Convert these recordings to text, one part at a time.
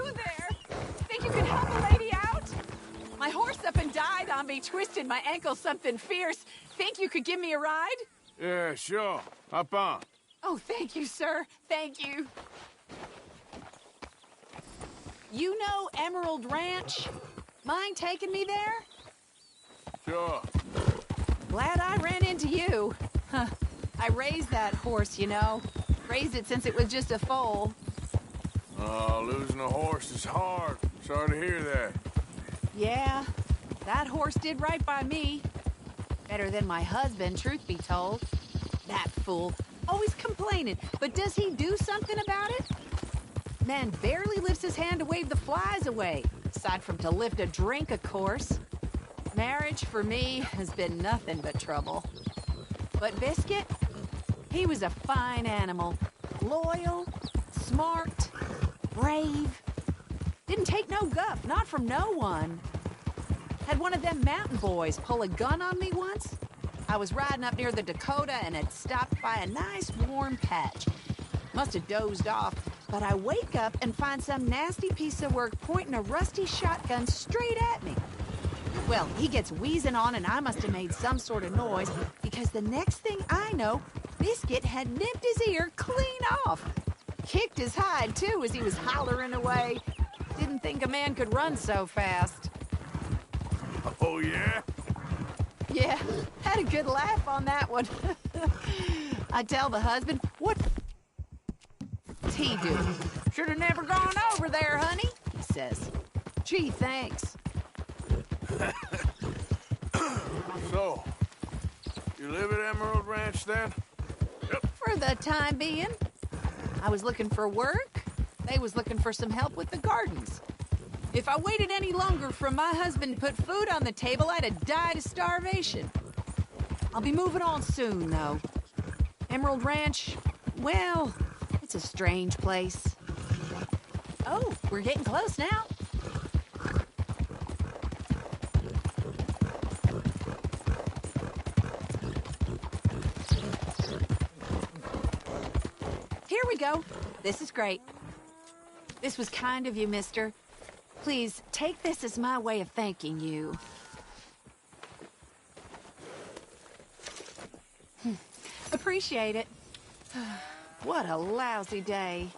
you there? Think you can help a lady out? My horse up and died on me, twisted my ankle something fierce. Think you could give me a ride? Yeah, sure. Hop on. Oh, thank you, sir. Thank you. You know Emerald Ranch? Mind taking me there? Sure. Glad I ran into you. Huh. I raised that horse, you know. Raised it since it was just a foal. Oh, losing a horse is hard. Sorry to hear that. Yeah, that horse did right by me. Better than my husband, truth be told. That fool. Always complaining, but does he do something about it? Man barely lifts his hand to wave the flies away. Aside from to lift a drink, of course. Marriage, for me, has been nothing but trouble. But Biscuit, he was a fine animal. Loyal, smart, brave. Didn't take no guff, not from no one. Had one of them mountain boys pull a gun on me once. I was riding up near the Dakota and had stopped by a nice warm patch. Must have dozed off, but I wake up and find some nasty piece of work pointing a rusty shotgun straight at me. Well, he gets wheezing on and I must have made some sort of noise because the next thing I know, Biscuit had nipped his ear clean off. Kicked his hide, too, as he was hollering away. Didn't think a man could run so fast. Oh, yeah? Yeah, had a good laugh on that one. I tell the husband, what's he do? Should have never gone over there, honey, he says. Gee, thanks. So, you live at Emerald Ranch then? Yep. For the time being. I was looking for work. They was looking for some help with the gardens. If I waited any longer for my husband to put food on the table, I'd have died of starvation. I'll be moving on soon, though. Emerald Ranch, well, it's a strange place. Oh, we're getting close now. Here we go. This is great. This was kind of you, mister. Please, take this as my way of thanking you. Appreciate it. What a lousy day.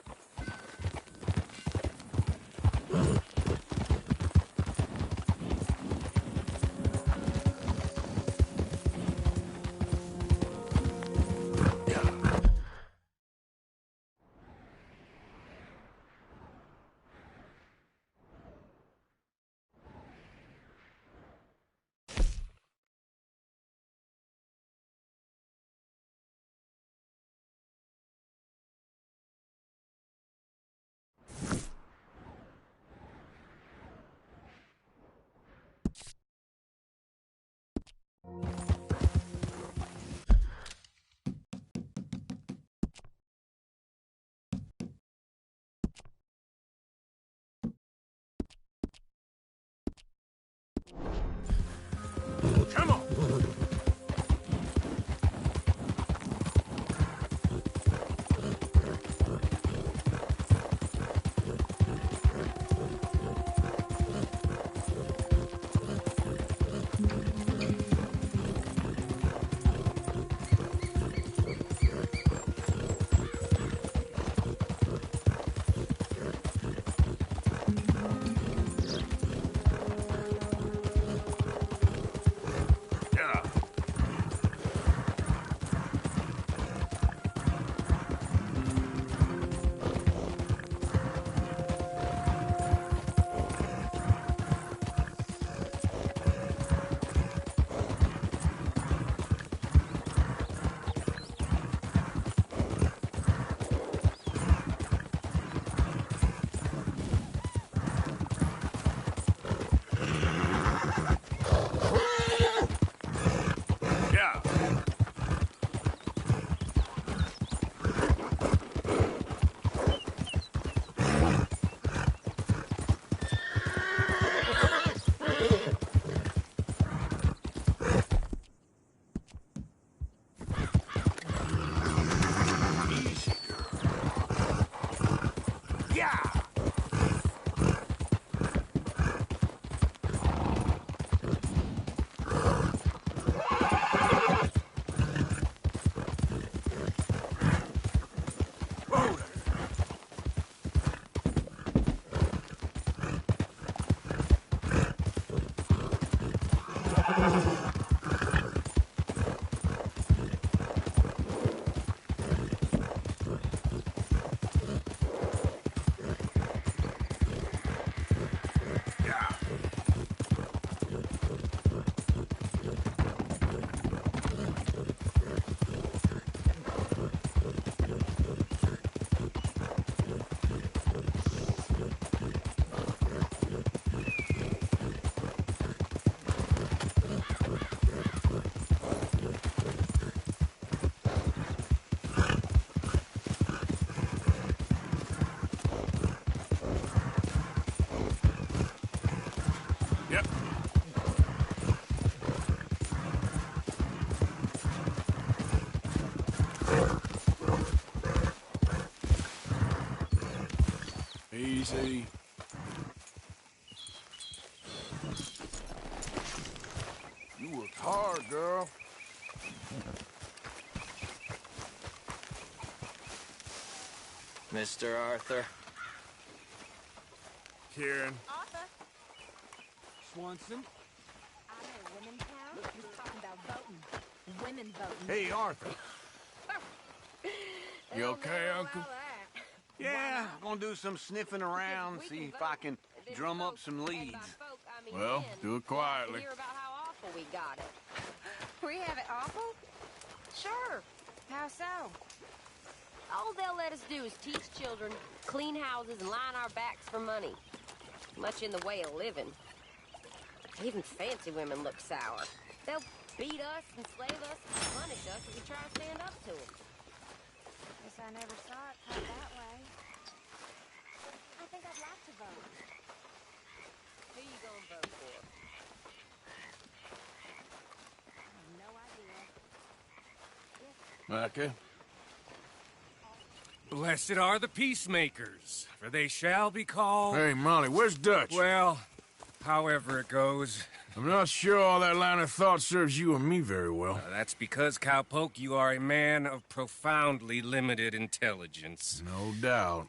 Yep. Easy. You worked hard, girl. Mr. Arthur. Kieran. Arthur, Swanson? I'm in a women's town. We're talking about voting. Women voting. Hey, Arthur. You okay, Uncle? Yeah, gonna do some sniffing around, see if I can drum up some leads. Well, do it quietly. Hear about how awful we got it. We have it awful? Sure. How so? All they'll let us do is teach children, clean houses, and line our backs for money. Much in the way of living. Even fancy women look sour. They'll beat us, enslave us, and punish us if we try to stand up to them. Guess I never saw it quite that way. I think I'd like to vote. Who you gonna vote for? I have no idea. Okay. Blessed are the peacemakers, for they shall be called... Hey, Molly, where's Dutch? Well, however it goes. I'm not sure all that line of thought serves you and me very well. That's because, Cowpoke, you are a man of profoundly limited intelligence. No doubt.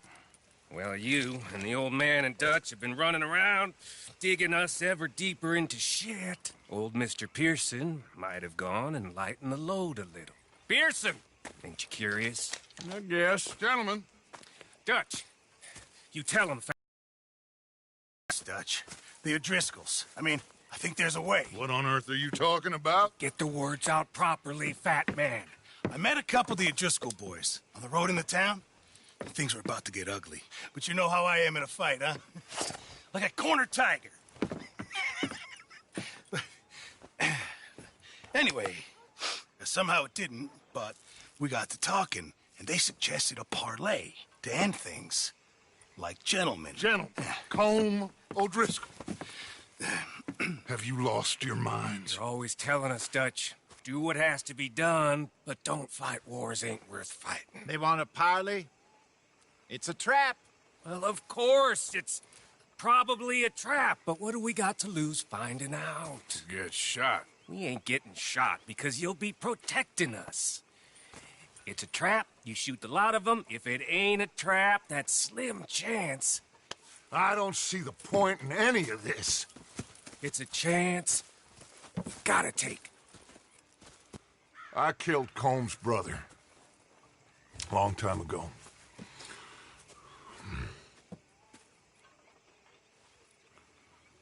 Well, you and the old man and Dutch have been running around, digging us ever deeper into shit. Old Mr. Pearson might have gone and lightened the load a little. Pearson! Ain't you curious? I guess. Gentlemen. Dutch, you tell him. Dutch. The O'Driscolls. I mean, I think there's a way. What on earth are you talking about? Get the words out properly, fat man. I met a couple of the O'Driscoll boys on the road in the town. Things were about to get ugly. But you know how I am in a fight, huh? Like a corner tiger. Anyway, somehow it didn't, but we got to talking, and they suggested a parlay to end things. Like gentlemen. Gentlemen, Combe O'Driscoll. Have you lost your minds? You're always telling us, Dutch. Do what has to be done, but don't fight wars ain't worth fighting. They want a parley? It's a trap. Well, of course, it's probably a trap, but what do we got to lose finding out? Get shot. We ain't getting shot because you'll be protecting us. It's a trap, you shoot the lot of them. If it ain't a trap, that's slim chance. I don't see the point in any of this. It's a chance you've gotta take. I killed Combs' brother. Long time ago.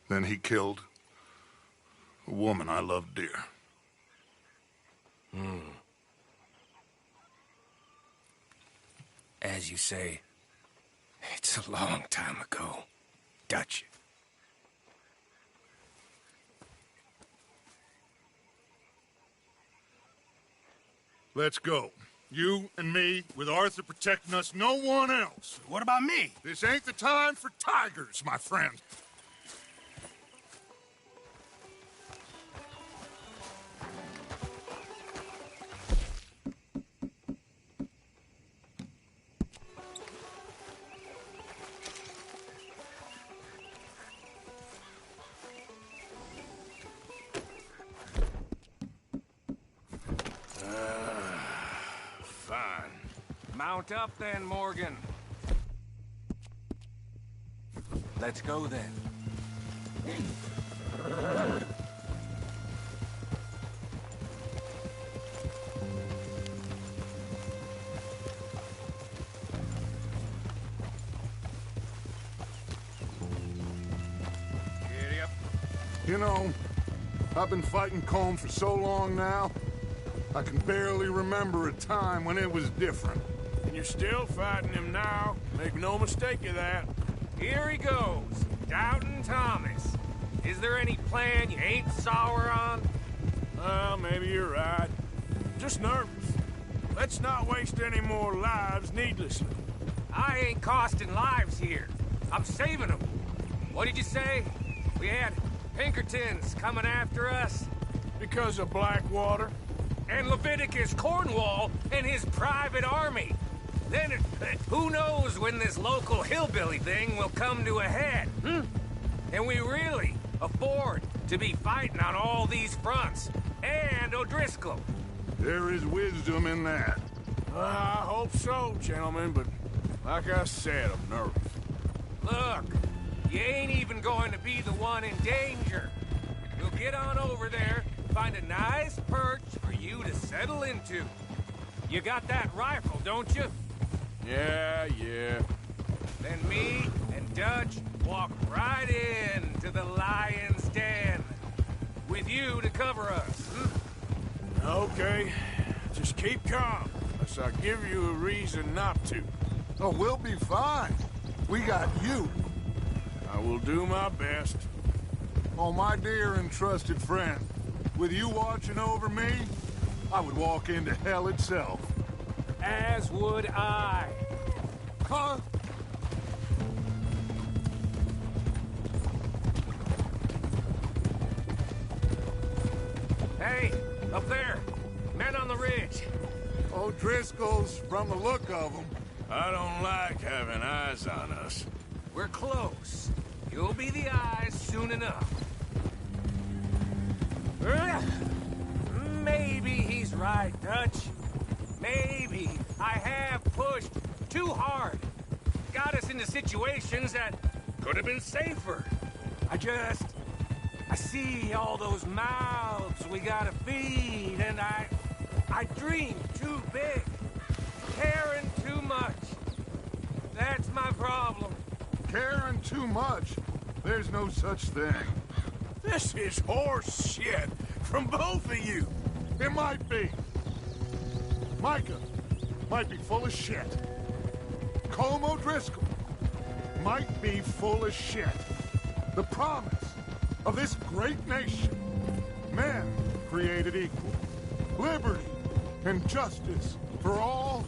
Then he killed a woman I loved dear. As you say, it's a long time ago, Dutch. Let's go. You and me, with Arthur protecting us, no one else. What about me? This ain't the time for tigers, my friend. Fine. Mount up then, Morgan. Let's go then. You know, I've been fighting Colm for so long now, I can barely remember a time when it was different. And you're still fighting him now. Make no mistake of that. Here he goes, Doubting Thomas. Is there any plan you ain't sour on? Well, maybe you're right. Just nervous. Let's not waste any more lives needlessly. I ain't costing lives here. I'm saving them. What did you say? We had Pinkertons coming after us? Because of Blackwater? And Leviticus Cornwall and his private army. Then, who knows when this local hillbilly thing will come to a head, And we really afford to be fighting on all these fronts. And O'Driscoll. There is wisdom in that. I hope so, gentlemen, but like I said, I'm nervous. Look, you ain't even going to be the one in danger. You'll get on over there, find a nice perch for you to settle into. You got that rifle, don't you? Yeah. Then me and Dutch walk right in to the lion's den. With you to cover us. Okay. Just keep calm, unless I give you a reason not to. Oh, we'll be fine. We got you. I will do my best. Oh, my dear and trusted friend, with you watching over me, I would walk into hell itself. As would I. Huh? Hey, up there. Men on the ridge. O'Driscoll's, from the look of them. I don't like having eyes on us. We're close. You'll be the eyes soon enough. Maybe he's right, Dutch. Maybe I have pushed too hard. Got us into situations that could have been safer. I see all those mouths we gotta feed, and I dream too big. Caring too much. That's my problem. Caring too much? There's no such thing. This is horse shit from both of you. It might be. Micah might be full of shit. Colm O'Driscoll might be full of shit. The promise of this great nation. Men created equal. Liberty and justice for all.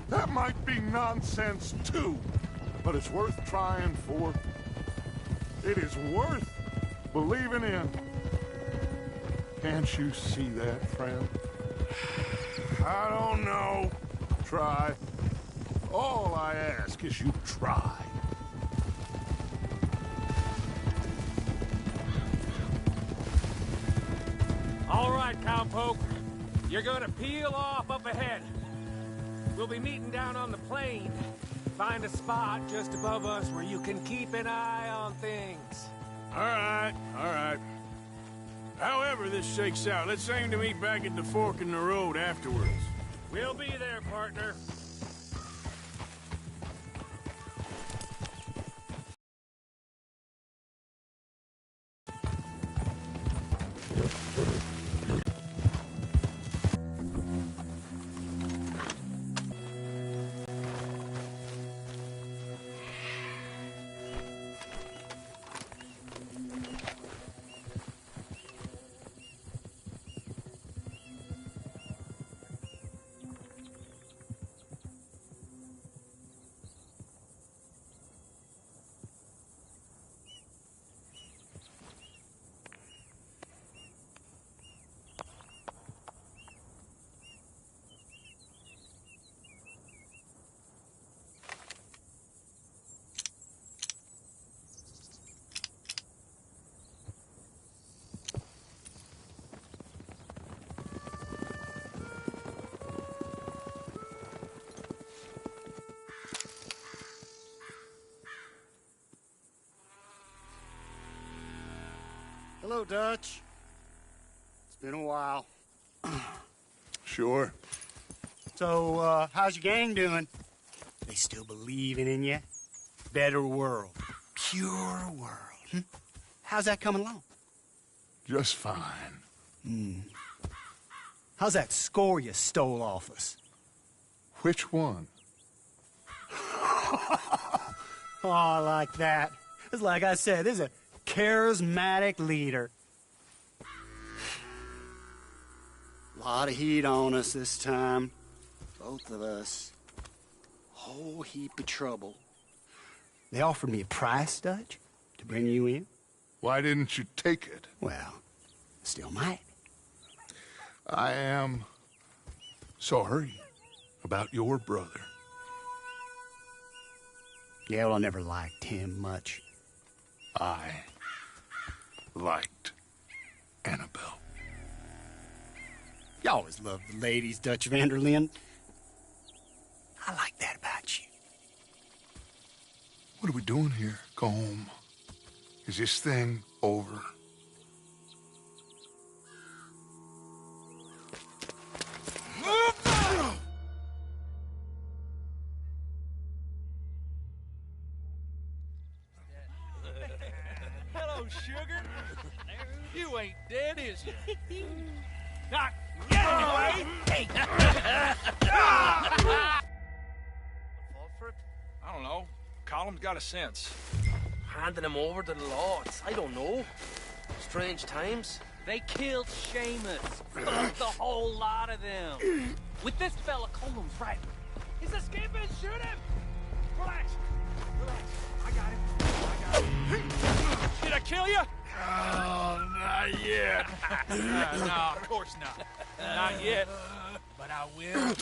That might be nonsense too, but it's worth trying for. It is worth believing in. Can't you see that, friend? I don't know. Try. All I ask is you try. All right, cowpoke. You're gonna peel off up ahead. We'll be meeting down on the plain. Find a spot just above us where you can keep an eye on things. All right. However this shakes out, let's aim to meet back at the fork in the road afterwards. We'll be there, partner. Hello, Dutch. It's been a while. Sure. So, how's your gang doing? They still believing in you? Better world. Pure world. How's that coming along? Just fine. How's that score you stole off us? Which one? Oh, I like that. It's like I said, this is a charismatic leader. Lot of heat on us this time. Both of us. Whole heap of trouble. They offered me a price, Dutch, to bring you in. Why didn't you take it? Well, still might. I am sorry about your brother. Yeah, well, I never liked him much. I liked Annabelle. You always loved the ladies, Dutch Vanderlyn. I like that about you. What are we doing here? Go home. Is this thing over? Hello, sugar. You ain't dead, is you? Not yet, anyway. Hey. Fall for it? I don't know. Colum's got a sense. Handing him over to the lords. I don't know. Strange times. They killed Seamus. Fuck the whole lot of them. With this fella Colum's right. He's escaping. Shoot him. Relax. Relax. I got him. Did I kill you? Oh, not yet. No, of course not. Not yet. But I will.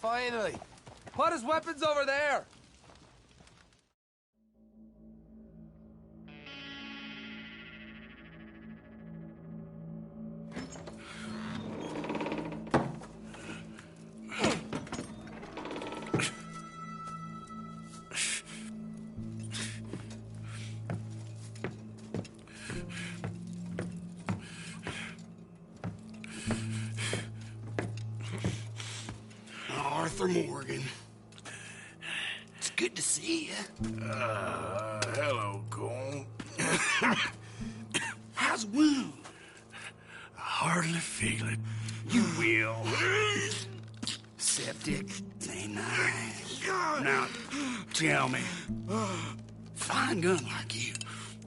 Finally. What is weapons over there? Arthur Morgan. It's good to see you. Hello, Cole. How's the wound? I hardly feel it. You will. Septic. Ain't nice. Now, tell me. Fine gun like you.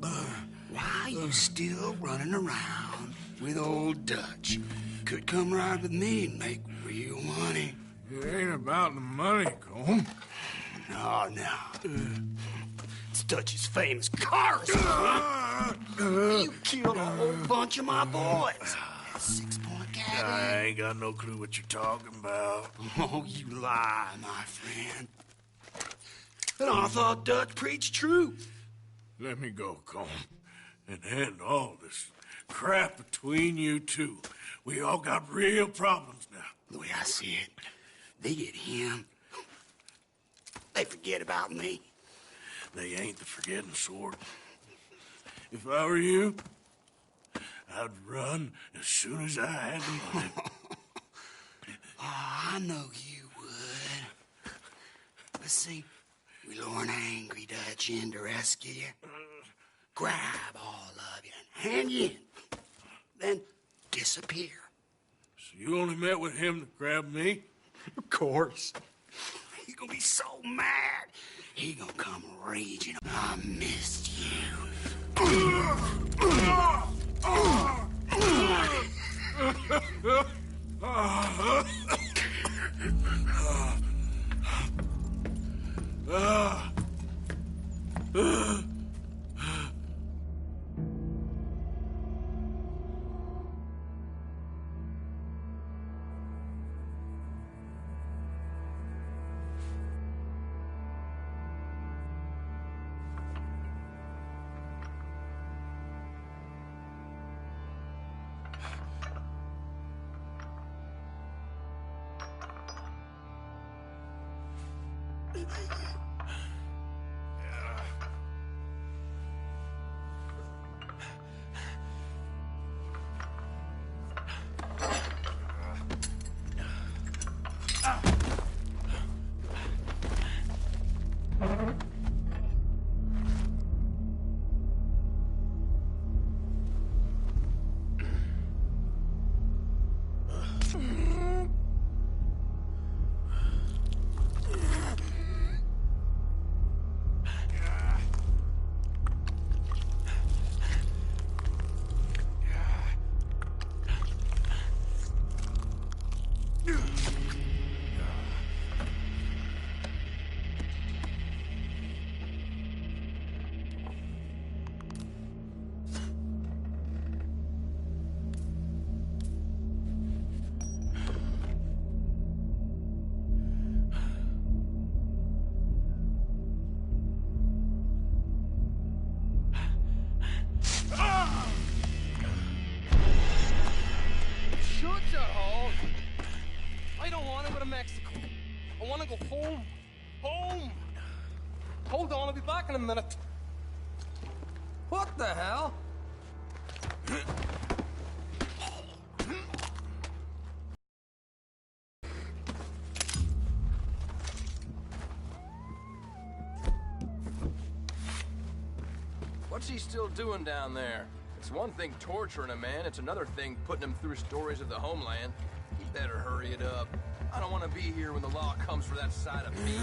Why you still running around with old Dutch? Could come right with me and make real money. It ain't about the money, Cole. No. It's Dutch's famous cars. You killed a whole bunch of my boys. 6-point cabin. I ain't got no clue what you're talking about. Oh, you lie, my friend. But I thought Dutch preached truth. Let me go, Cole, and end all this crap between you two. We all got real problems now. The way I see it, they get him. They forget about me. They ain't the forgetting sort. If I were you, I'd run as soon as I had the money. Oh, I know you would. But see, we lure an angry Dutch in to rescue you. Grab all of you and hand you in. Then disappear. So you only met with him to grab me? Of course. He gonna be so mad. He gonna come raging. I missed you. I don't want to go to Mexico. I want to go home. Home! Hold on, I'll be back in a minute. What the hell? What's he still doing down there? It's one thing torturing a man, it's another thing putting him through stories of the homeland. He better hurry it up. I don't want to be here when the law comes for that side of me.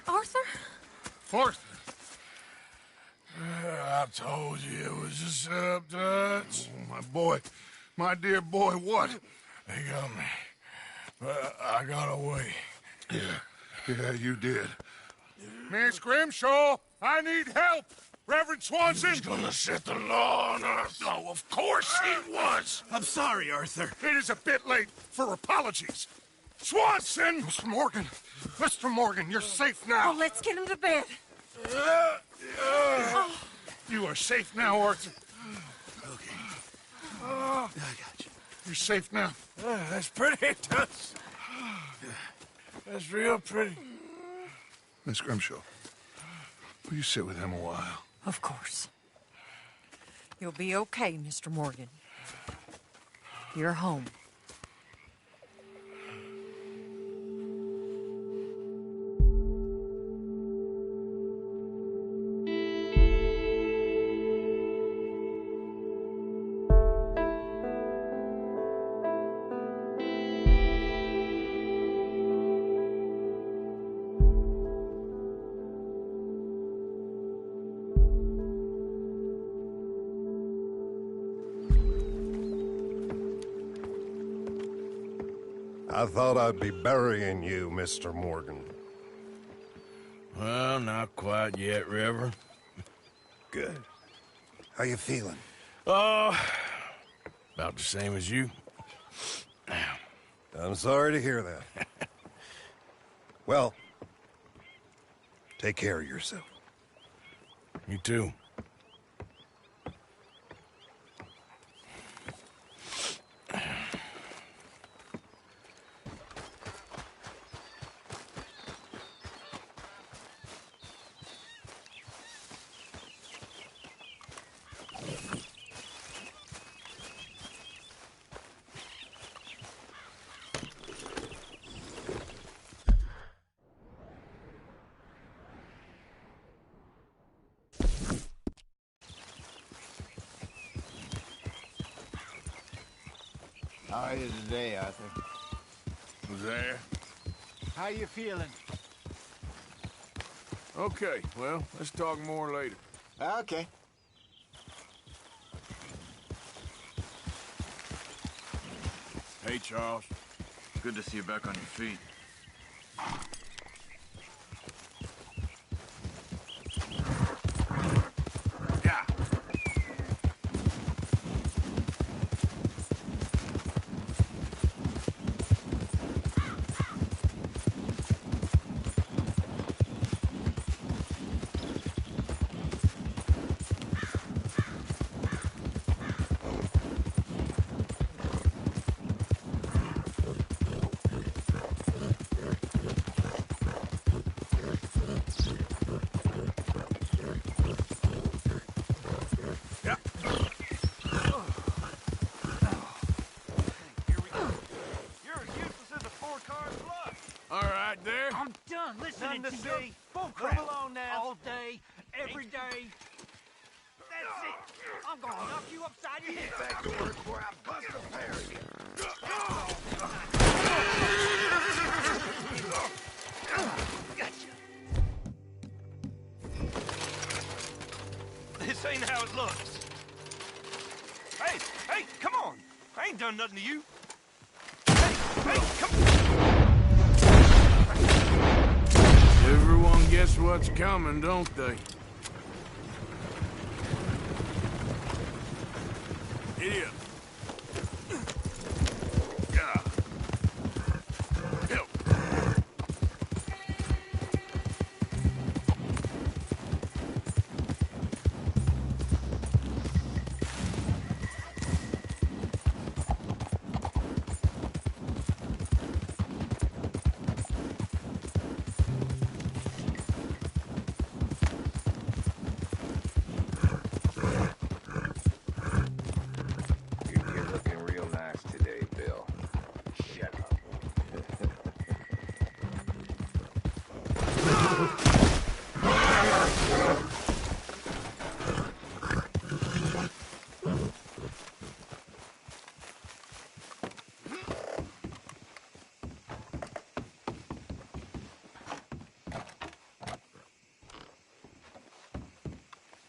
Arthur? Arthur. I told you it was a setup, Dutch. Oh, my boy. My dear boy, what? They got me. But I got away. Yeah, you did. Miss Grimshaw, I need help! Reverend Swanson! He's gonna set the law on us. Oh, of course he was. I'm sorry, Arthur. It is a bit late for apologies. Swanson! Mr. Morgan, you're safe now. Oh, let's get him to bed. You are safe now, Arthur. Okay. I got you. You're safe now. That's pretty, Dutch. That's real pretty. Miss Grimshaw, will you sit with him a while? Of course. You'll be okay, Mr. Morgan. You're home. I thought I'd be burying you, Mr. Morgan. Well, not quite yet, Reverend. Good. How you feeling? About the same as you. I'm sorry to hear that. Well, take care of yourself. You too. How are you today, Arthur? Was there? How you feeling? Okay, well, let's talk more later. Okay. Hey, Charles. Good to see you back on your feet. Yeah. I'm done listening to your bullcrap. Move along now. All day, every day. That's it. I'm gonna knock you upside your head. Back to work before I bust a pair of you. This ain't how it looks. Hey, come on. I ain't done nothing to you. Hey, come on. Everyone gets what's coming, don't they? Idiot.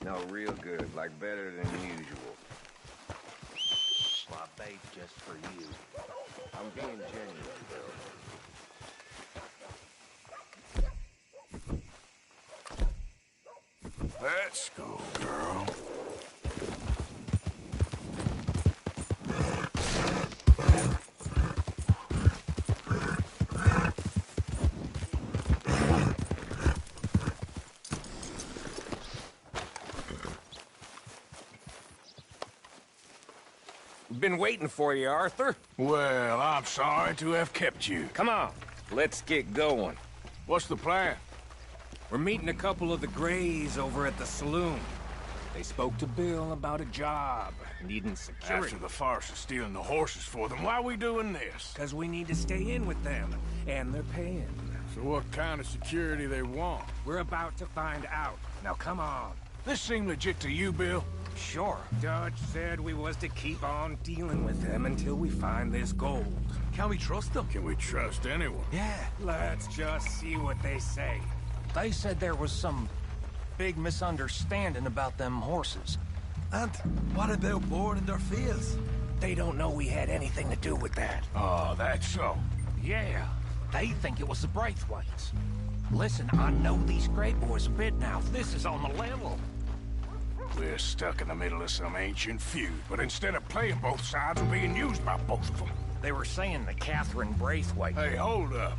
No, real good, like better than usual. Well, I bathed just for you. I'm being genuine, Bill. Let's go, girl. Been waiting for you, Arthur. Well, I'm sorry to have kept you. Come on, let's get going. What's the plan? We're meeting a couple of the Grays over at the saloon. They spoke to Bill about a job, needing security. After the farce of stealing the horses for them, why are we doing this? Because we need to stay in with them, and they're paying. So what kind of security they want? We're about to find out. Now come on. This seem legit to you, Bill? Sure. Dutch said we was to keep on dealing with them until we find this gold. Can we trust them? Can we trust anyone? Yeah. Let's just see what they say. They said there was some big misunderstanding about them horses. And what about boarding their fields? They don't know we had anything to do with that. Oh, that's so. Yeah. They think it was the Braithwaites. Listen, I know these Grey boys a bit now. This is on the level. We're stuck in the middle of some ancient feud, but instead of playing both sides, we're being used by both of them. They were saying that Catherine Braithwaite... Hey, hold up.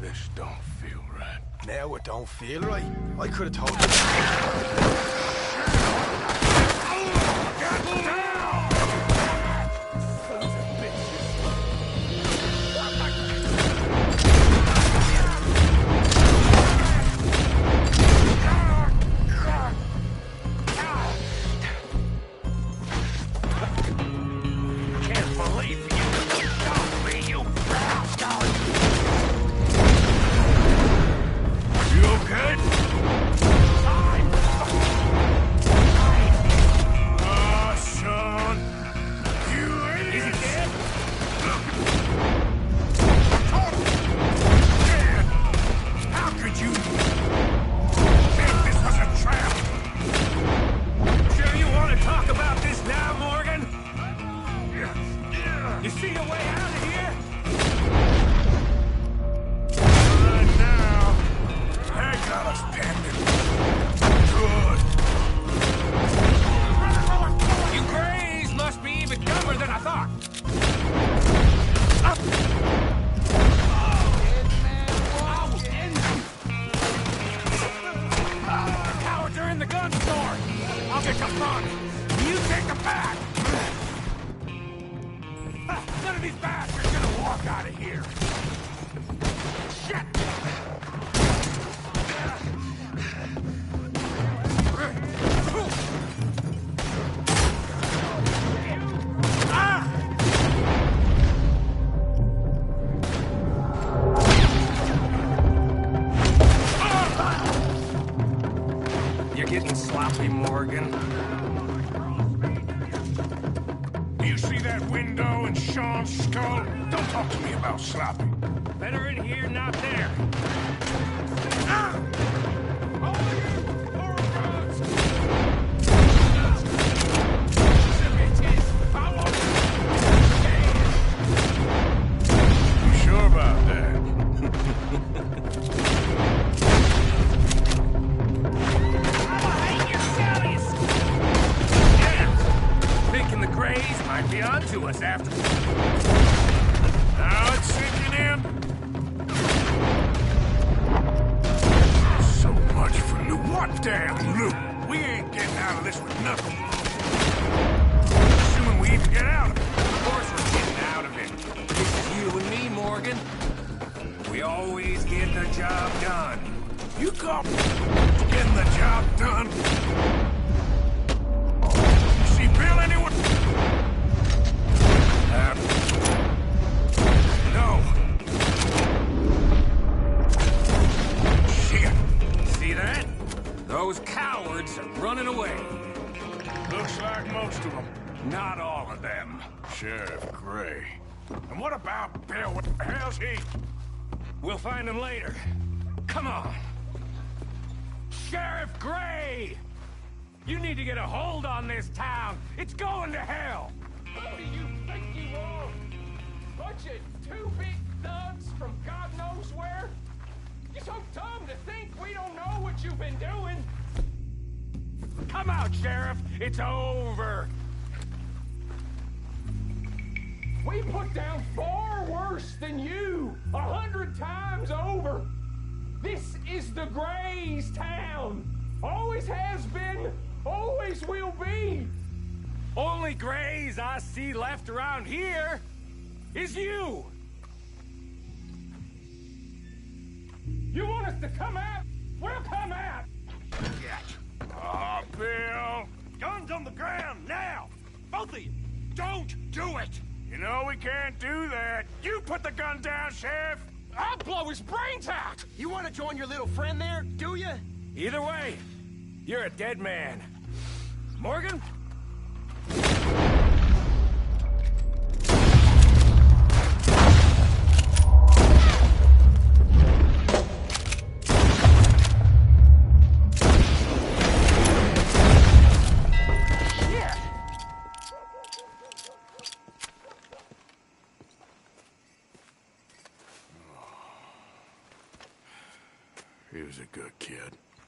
This don't feel right. Now it don't feel right. I could have told you. Get down! Sheriff Gray. And what about Bill? What the hell's he? We'll find him later. Come on. Sheriff Gray! You need to get a hold on this town. It's going to hell. Who do you think you are? Bunch of two-bit thugs from God knows where? You're so dumb to think we don't know what you've been doing. Come out, Sheriff. It's over. We put down far worse than you, 100 times over. This is the Grays town. Always has been, always will be. Only Grays I see left around here is you. You want us to come out? We'll come out. Oh, Bill. Guns on the ground, now. Both of you. Don't do it. You know we can't do that. You put the gun down, Sheriff. I'll blow his brains out. You want to join your little friend there, do you? Either way, you're a dead man. Morgan? He was a good kid.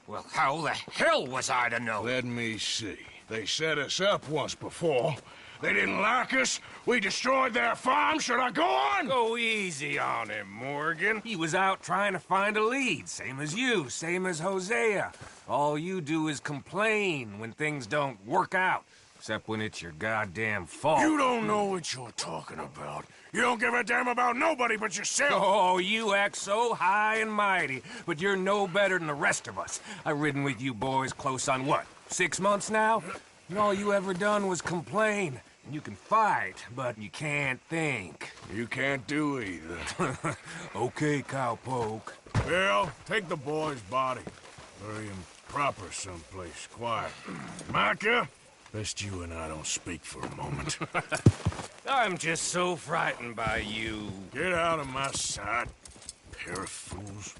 Well, how the hell was I to know? Let me see. They set us up once before. They didn't like us. We destroyed their farm. Should I go on? Go easy on him, Morgan. He was out trying to find a lead. Same as you, same as Hosea. All you do is complain when things don't work out. Except when it's your goddamn fault. You don't know what you're talking about. You don't give a damn about nobody but yourself. Oh, you act so high and mighty, but you're no better than the rest of us. I've ridden with you boys close on what, 6 months now? And all you ever done was complain. And you can fight, but you can't think. You can't do either. Okay, cowpoke. Bill, take the boy's body. Bury him proper someplace quiet. Micah, best you and I don't speak for a moment. I'm just so frightened by you. Get out of my sight, pair of fools.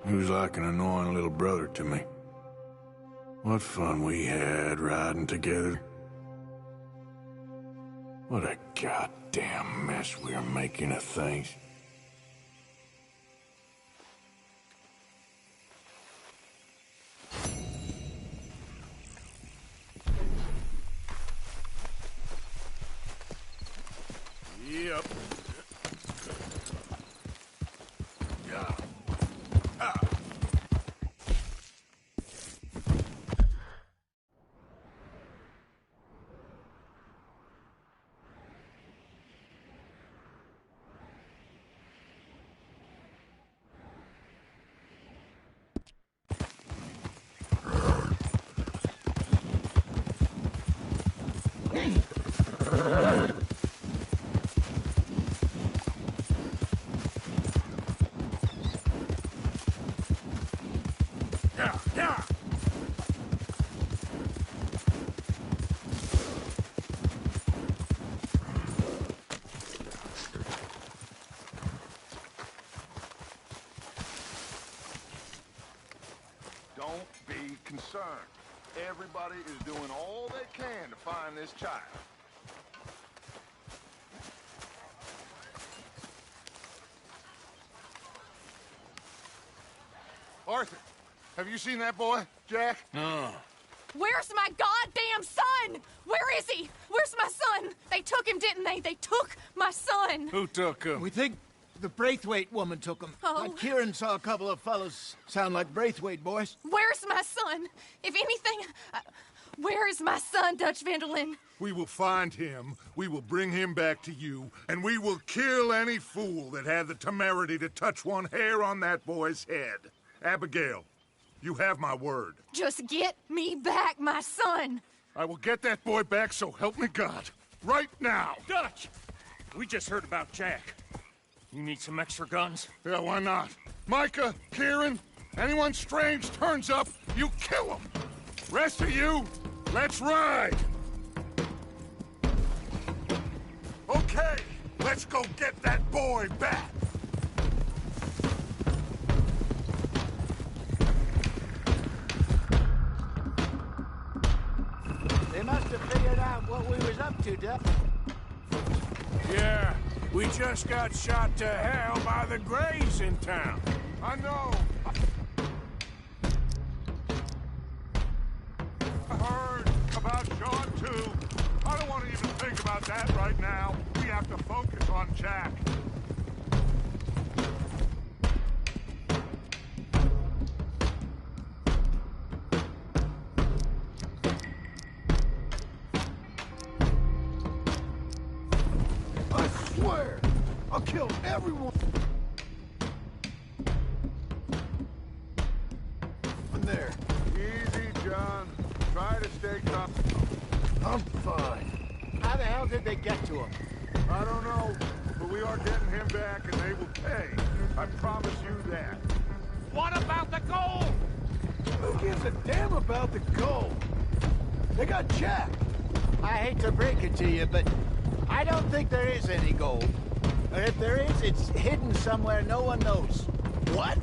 He was like an annoying little brother to me. What fun we had riding together. What a goddamn mess we are making of things. Yep. Yeah. Ah. Don't be concerned. Everybody is doing all they can to find this child. Arthur, have you seen that boy, Jack? No. Where's my goddamn son? Where is he? Where's my son? They took him, didn't they? They took my son. Who took him? We think the Braithwaite woman took him. Oh. Kieran saw a couple of fellows sound like Braithwaite boys. Where's my son? If anything, where is my son, Dutch Vanderlyn? We will find him, we will bring him back to you, and we will kill any fool that had the temerity to touch one hair on that boy's head. Abigail, you have my word. Just get me back, my son. I will get that boy back, so help me God. Right now. Dutch! We just heard about Jack. You need some extra guns? Yeah, why not? Micah, Kieran, anyone strange turns up, you kill him. Rest of you, let's ride! Okay, let's go get that boy back! They must have figured out what we was up to, Duff. Yeah, we just got shot to hell by the Greys in town. I know. I heard about Sean, too. I don't want to even think about that right now. We have to focus on Jack. I swear, I'll kill everyone. There. Easy, John. Try to stay calm. I'm fine. How the hell did they get to him? I don't know, but we are getting him back and they will pay. I promise you that. What about the gold? Who gives a damn about the gold? They got Jack. I hate to break it to you, but I don't think there is any gold. Or if there is, it's hidden somewhere no one knows. What?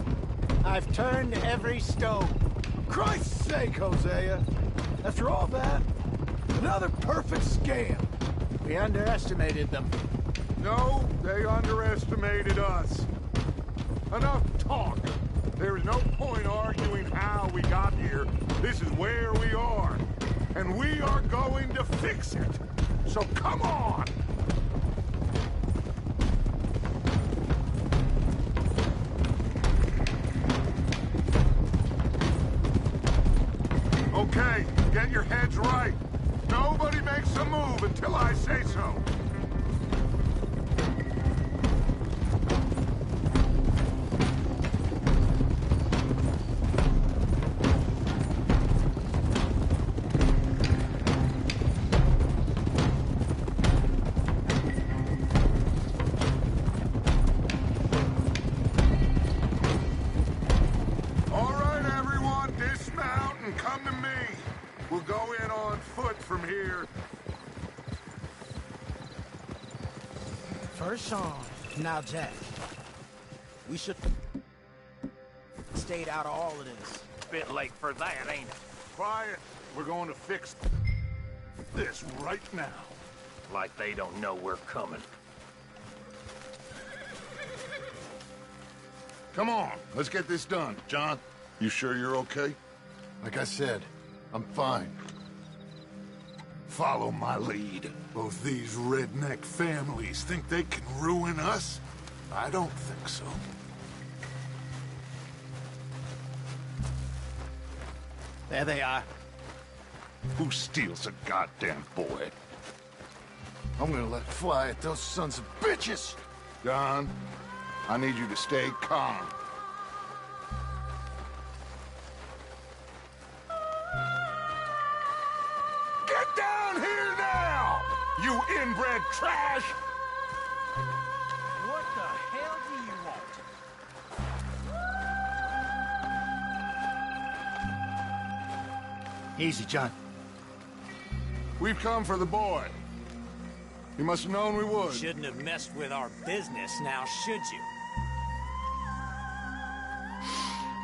I've turned every stone. Christ's sake, Hosea. After all that, another perfect scam. We underestimated them. No, they underestimated us. Enough talk. There is no point arguing how we got here. This is where we are. And we are going to fix it. So come on! Okay, get your heads right. Nobody makes a move until I say so. All right, everyone, dismount and come to me. We'll go in on foot from here. First Sean, now Jack. We should stayed out of all of this. Bit late for that, ain't it? Quiet. We're going to fix this right now. Like they don't know we're coming. Come on, let's get this done. John, you sure you're okay? Like I said, I'm fine. Follow my lead. Both these redneck families think they can ruin us? I don't think so. There they are. Who steals a goddamn boy? I'm gonna let fly at those sons of bitches! John, I need you to stay calm. Get down here now, you inbred trash! What the hell do you want? Easy, John. We've come for the boy. You must have known we would. Shouldn't have messed with our business now, should you?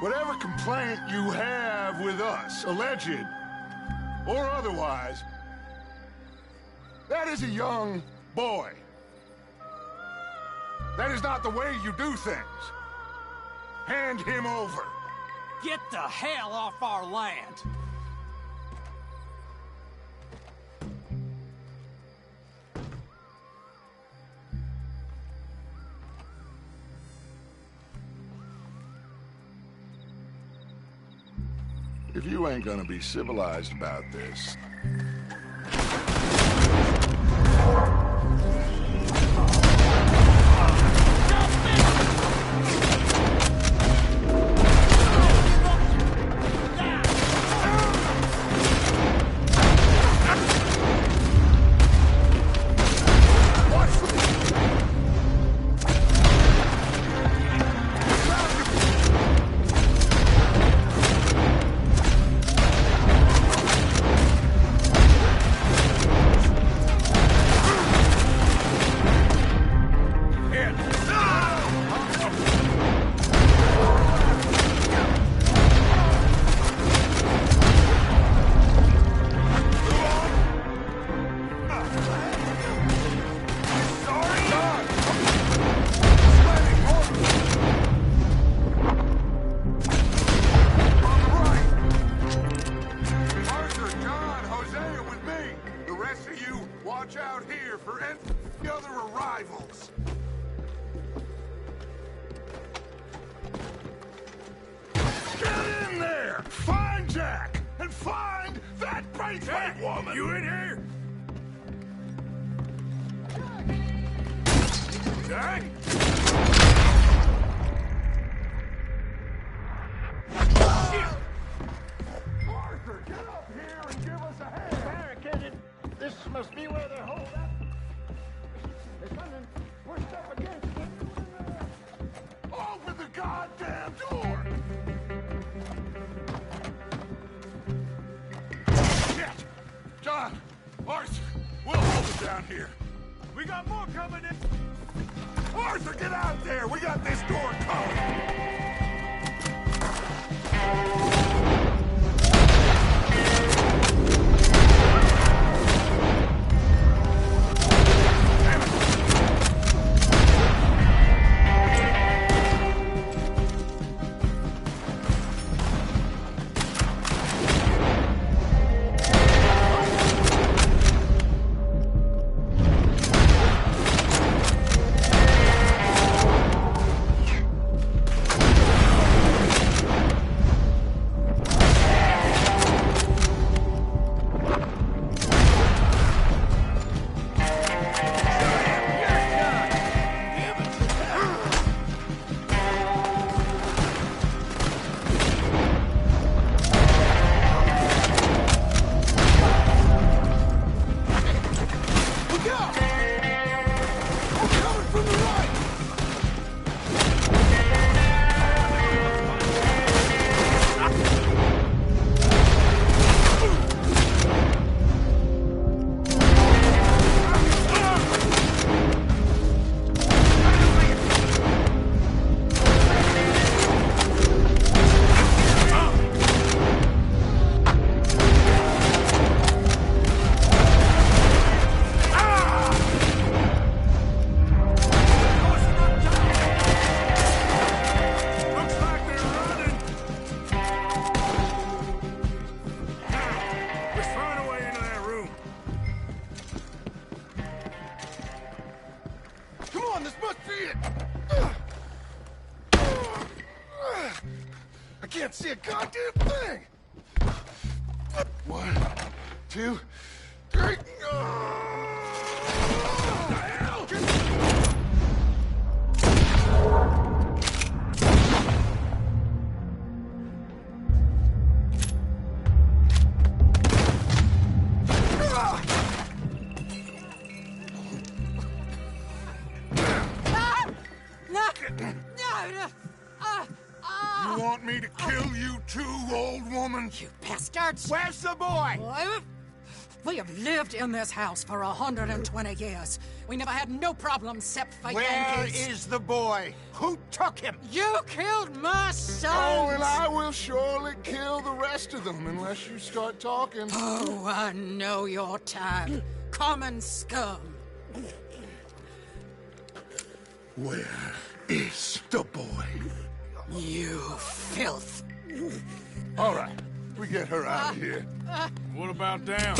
Whatever complaint you have with us, alleged or otherwise, that is a young boy. That is not the way you do things. Hand him over. Get the hell off our land! If you ain't gonna be civilized about this... Find that Braithwaite woman! You in here? Jack? Arthur, get up here and give us a hand! Barricaded. This must be where they're holed up. There's something pushed up against it. Open the goddamn door! Shit! John, Arthur, we'll hold it down here. We got more coming in. Arthur, get out there! We got this door covered! I can't see a goddamn thing! 1, 2, 3... You want me to kill you too, old woman? You bastards! Where's the boy? We have lived in this house for 120 years. We never had no problems except for Where Yankees. is the boy? Who took him? You killed my son! Oh, and I will surely kill the rest of them unless you start talking. Oh, I know your type. Common scum. Where is the boy? You filth. All right, we get her out of here. What about down?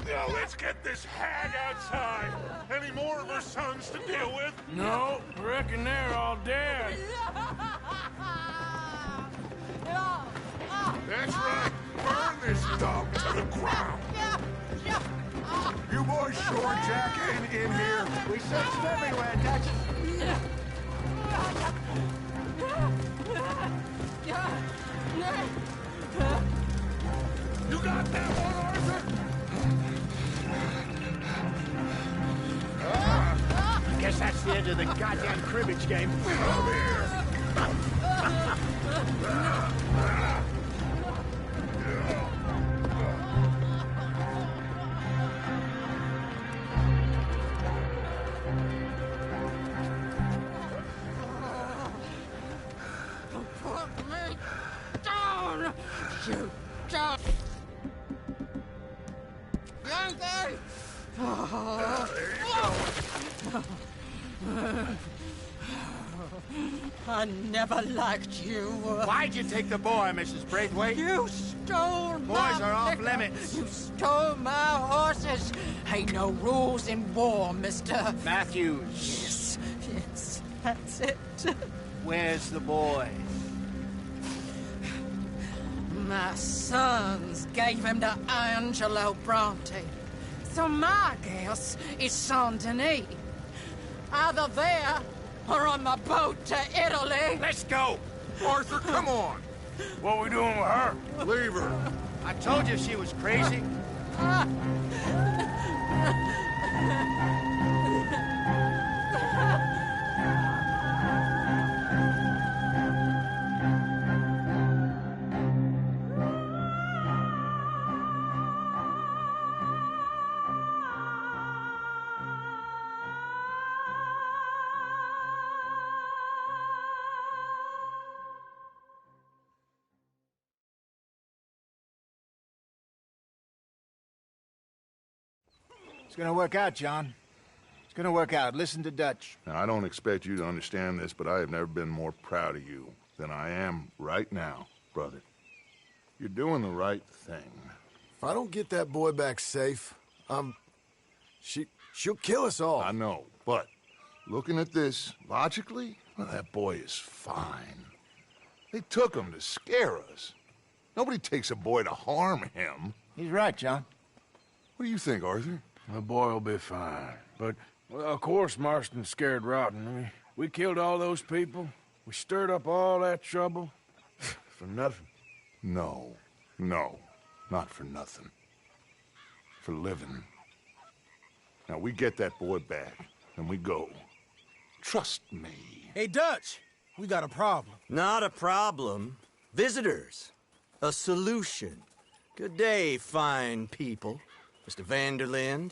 Now let's get this hag outside. Any more of her sons to deal with? No, reckon they're all dead. That's right. Burn this dog to the ground. You boys sure Jack ain't in here. We searched everywhere, Dutch. You got that one, Arthur? Guess that's the end of the goddamn cribbage game. Come here. Put me down! You don't! Yankee! There you go. I never liked you. Why'd you take the boy, Mrs. Braithwaite? You stole Boys my are off liquor. limits. You stole my horses. Ain't no rules in war, mister. Matthews. Yes, yes. That's it. Where's the boy? My sons gave him to Angelo Bronte. So my guess is Saint Denis. Either there or on the boat to Italy. Let's go! Arthur, come on! What are we doing with her? Leave her. I told you she was crazy. It's gonna work out, John. It's gonna work out. Listen to Dutch. Now, I don't expect you to understand this, but I have never been more proud of you than I am right now, brother. You're doing the right thing. If I don't get that boy back safe, she'll kill us all. I know, but looking at this logically, well, that boy is fine. They took him to scare us. Nobody takes a boy to harm him. He's right, John. What do you think, Arthur? The boy will be fine. But, well, of course, Marston's scared rotten. We killed all those people. We stirred up all that trouble. For nothing. No, not for nothing. For living. Now, we get that boy back, and we go. Trust me. Hey, Dutch, we got a problem. Not a problem. Visitors. A solution. Good day, fine people. Mr. Vanderlind,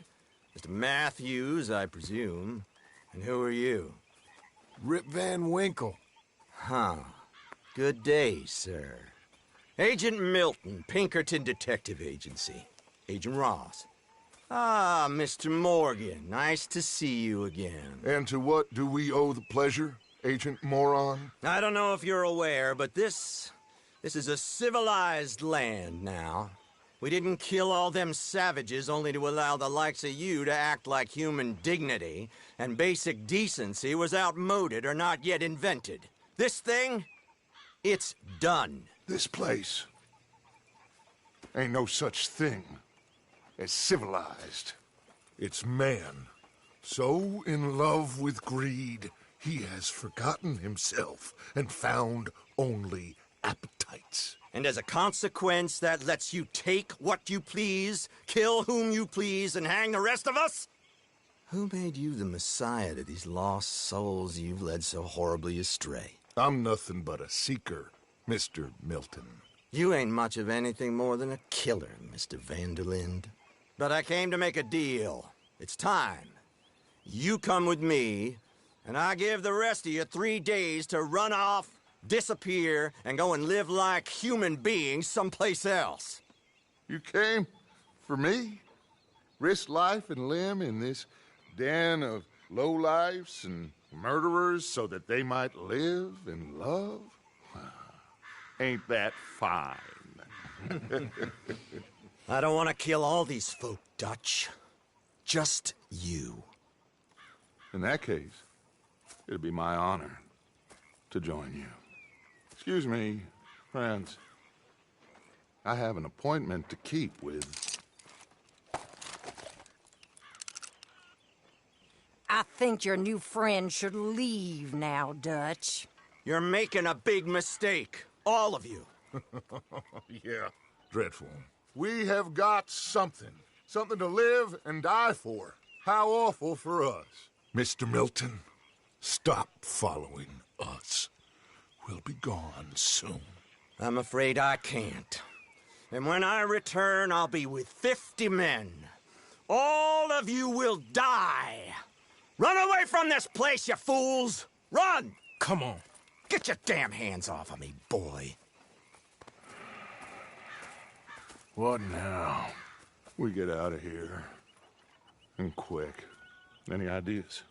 Mr. Matthews, I presume. And who are you? Rip Van Winkle. Huh. Good day, sir. Agent Milton, Pinkerton Detective Agency. Agent Ross. Ah, Mr. Morgan, nice to see you again. And to what do we owe the pleasure, Agent Moron? I don't know if you're aware, but this is a civilized land now. We didn't kill all them savages only to allow the likes of you to act like human dignity, and basic decency was outmoded or not yet invented. This thing, it's done. This place ain't no such thing as civilized. It's man, so in love with greed, he has forgotten himself and found only appetites. And as a consequence, that lets you take what you please, kill whom you please, and hang the rest of us? Who made you the messiah to these lost souls you've led so horribly astray? I'm nothing but a seeker, Mr. Milton. You ain't much of anything more than a killer, Mr. Vanderlind. But I came to make a deal. It's time. You come with me, and I give the rest of you 3 days to run off, disappear, and go and live like human beings someplace else. You came for me? Risk life and limb in this den of lowlifes and murderers so that they might live and love? Ain't that fine? I don't want to kill all these folk, Dutch. Just you. In that case, it'd be my honor to join you. Excuse me, friends. I have an appointment to keep with... I think your new friend should leave now, Dutch. You're making a big mistake. All of you. Yeah, dreadful. We have got something. Something to live and die for. How awful for us. Mr. Milton, stop following us. We'll be gone soon. I'm afraid I can't. And when I return, I'll be with 50 men. All of you will die. Run away from this place, you fools! Run! Come on. Get your damn hands off of me, boy. What now? We get out of here. And quick. Any ideas?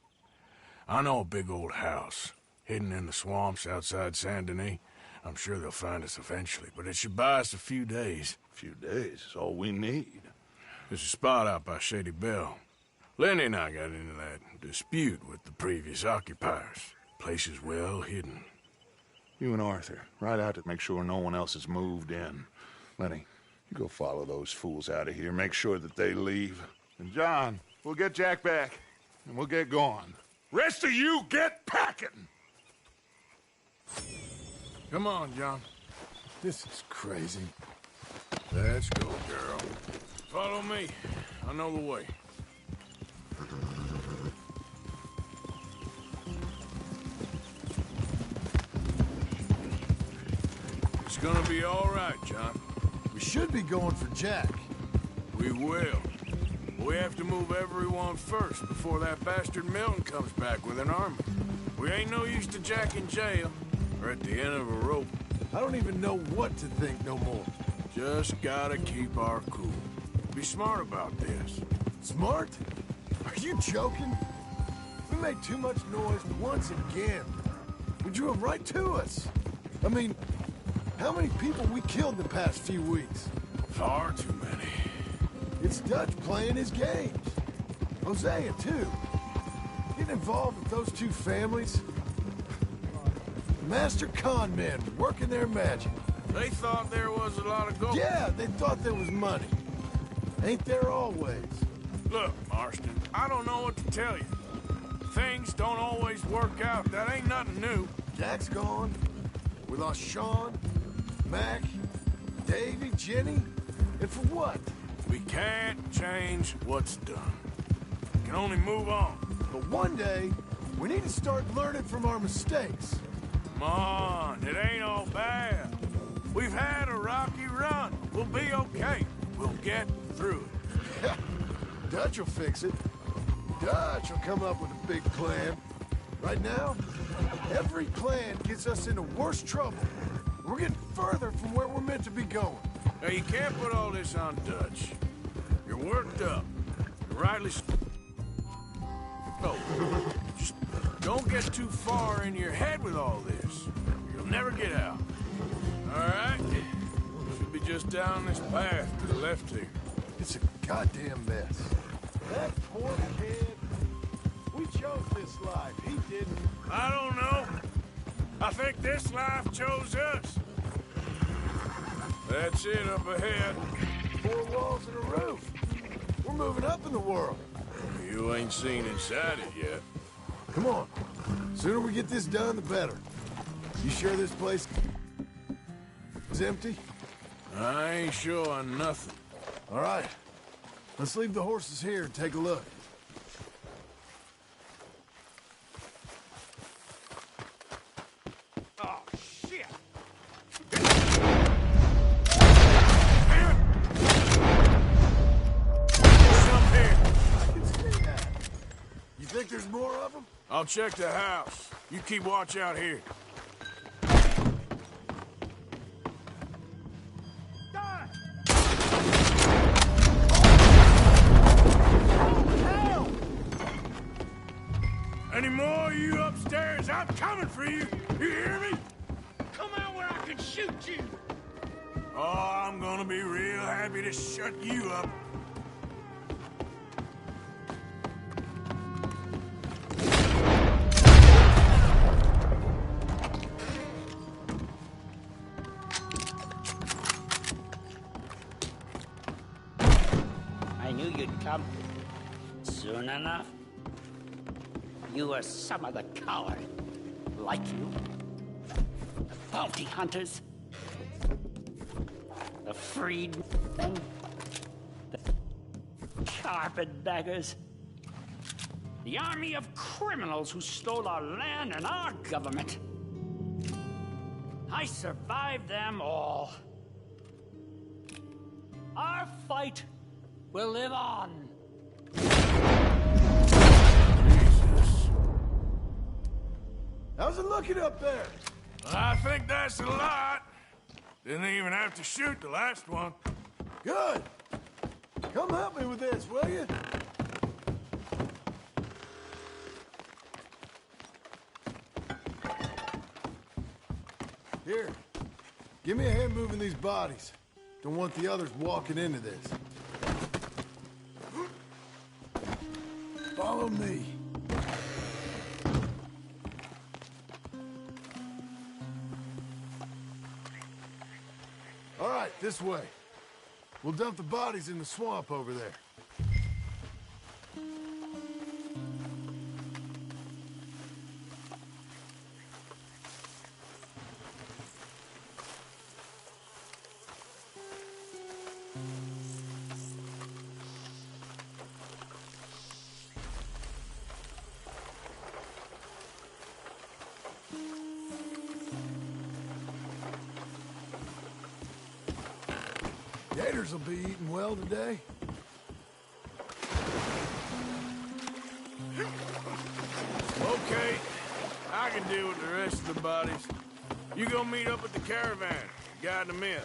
I know a big old house, hidden in the swamps outside Saint Denis. I'm sure they'll find us eventually, but it should buy us a few days. A few days is all we need. There's a spot out by Shady Bell. Lenny and I got into that dispute with the previous occupiers. Place is well hidden. You and Arthur, ride out to make sure no one else has moved in. Lenny, you go follow those fools out of here. Make sure that they leave. And John, we'll get Jack back, and we'll get going. Rest of you, get packing! Come on, John. This is crazy. Let's go, girl. Follow me. I know the way. It's gonna be all right, John. We should be going for Jack. We will. We have to move everyone first before that bastard Milton comes back with an army. We ain't no use to Jack in jail or at the end of a rope. I don't even know what to think no more. Just gotta keep our cool. Be smart about this. Smart? Are you joking? We made too much noise once again. We drew him right to us. I mean, how many people we killed in the past few weeks? Far too many. It's Dutch playing his games. Hosea, too. Getting involved with those two families. Master con men working their magic. They thought there was a lot of gold. Yeah, they thought there was money. Ain't there always? Look, Marston, I don't know what to tell you. Things don't always work out. That ain't nothing new. Jack's gone. We lost Sean, Mac, Davy, Jenny. And for what? We can't change what's done. We can only move on. But one day, we need to start learning from our mistakes. Come on, it ain't all bad. We've had a rocky run. We'll be okay. We'll get through it. Dutch will fix it. Dutch will come up with a big plan. Right now, every plan gets us into worse trouble. We're getting further from where we're meant to be going. Now, you can't put all this on Dutch. You're worked up. You're rightly so. Just don't get too far in your head with all this. You'll never get out. All right? Should be just down this path to the left here. It's a goddamn mess. That poor kid. We chose this life. He didn't. I don't know. I think this life chose us. That's it up ahead. 4 walls and a roof. We're moving up in the world. You ain't seen inside it yet. Come on. Sooner we get this done, the better. You sure this place is empty? I ain't sure on nothing. All right. Let's leave the horses here and take a look. Oh, shit! You think there's more of them? I'll check the house. You keep watch out here. Any more of you upstairs? I'm coming for you. You hear me? Come out where I can shoot you! Oh, I'm gonna be real happy to shut you up. I knew you'd come. Soon enough. You were some of the coward. Like you. The bounty hunters. The freedmen. The carpetbaggers. The army of criminals who stole our land and our government. I survived them all. Our fight will live on. How's it looking up there? I think that's a lot. Didn't even have to shoot the last one. Good. Come help me with this, will you? Here. Give me a hand moving these bodies. Don't want the others walking into this. Follow me. This way. We'll dump the bodies in the swamp over there. Gators will be eating well today. Okay, I can deal with the rest of the bodies. You go meet up with the caravan. Guide them in.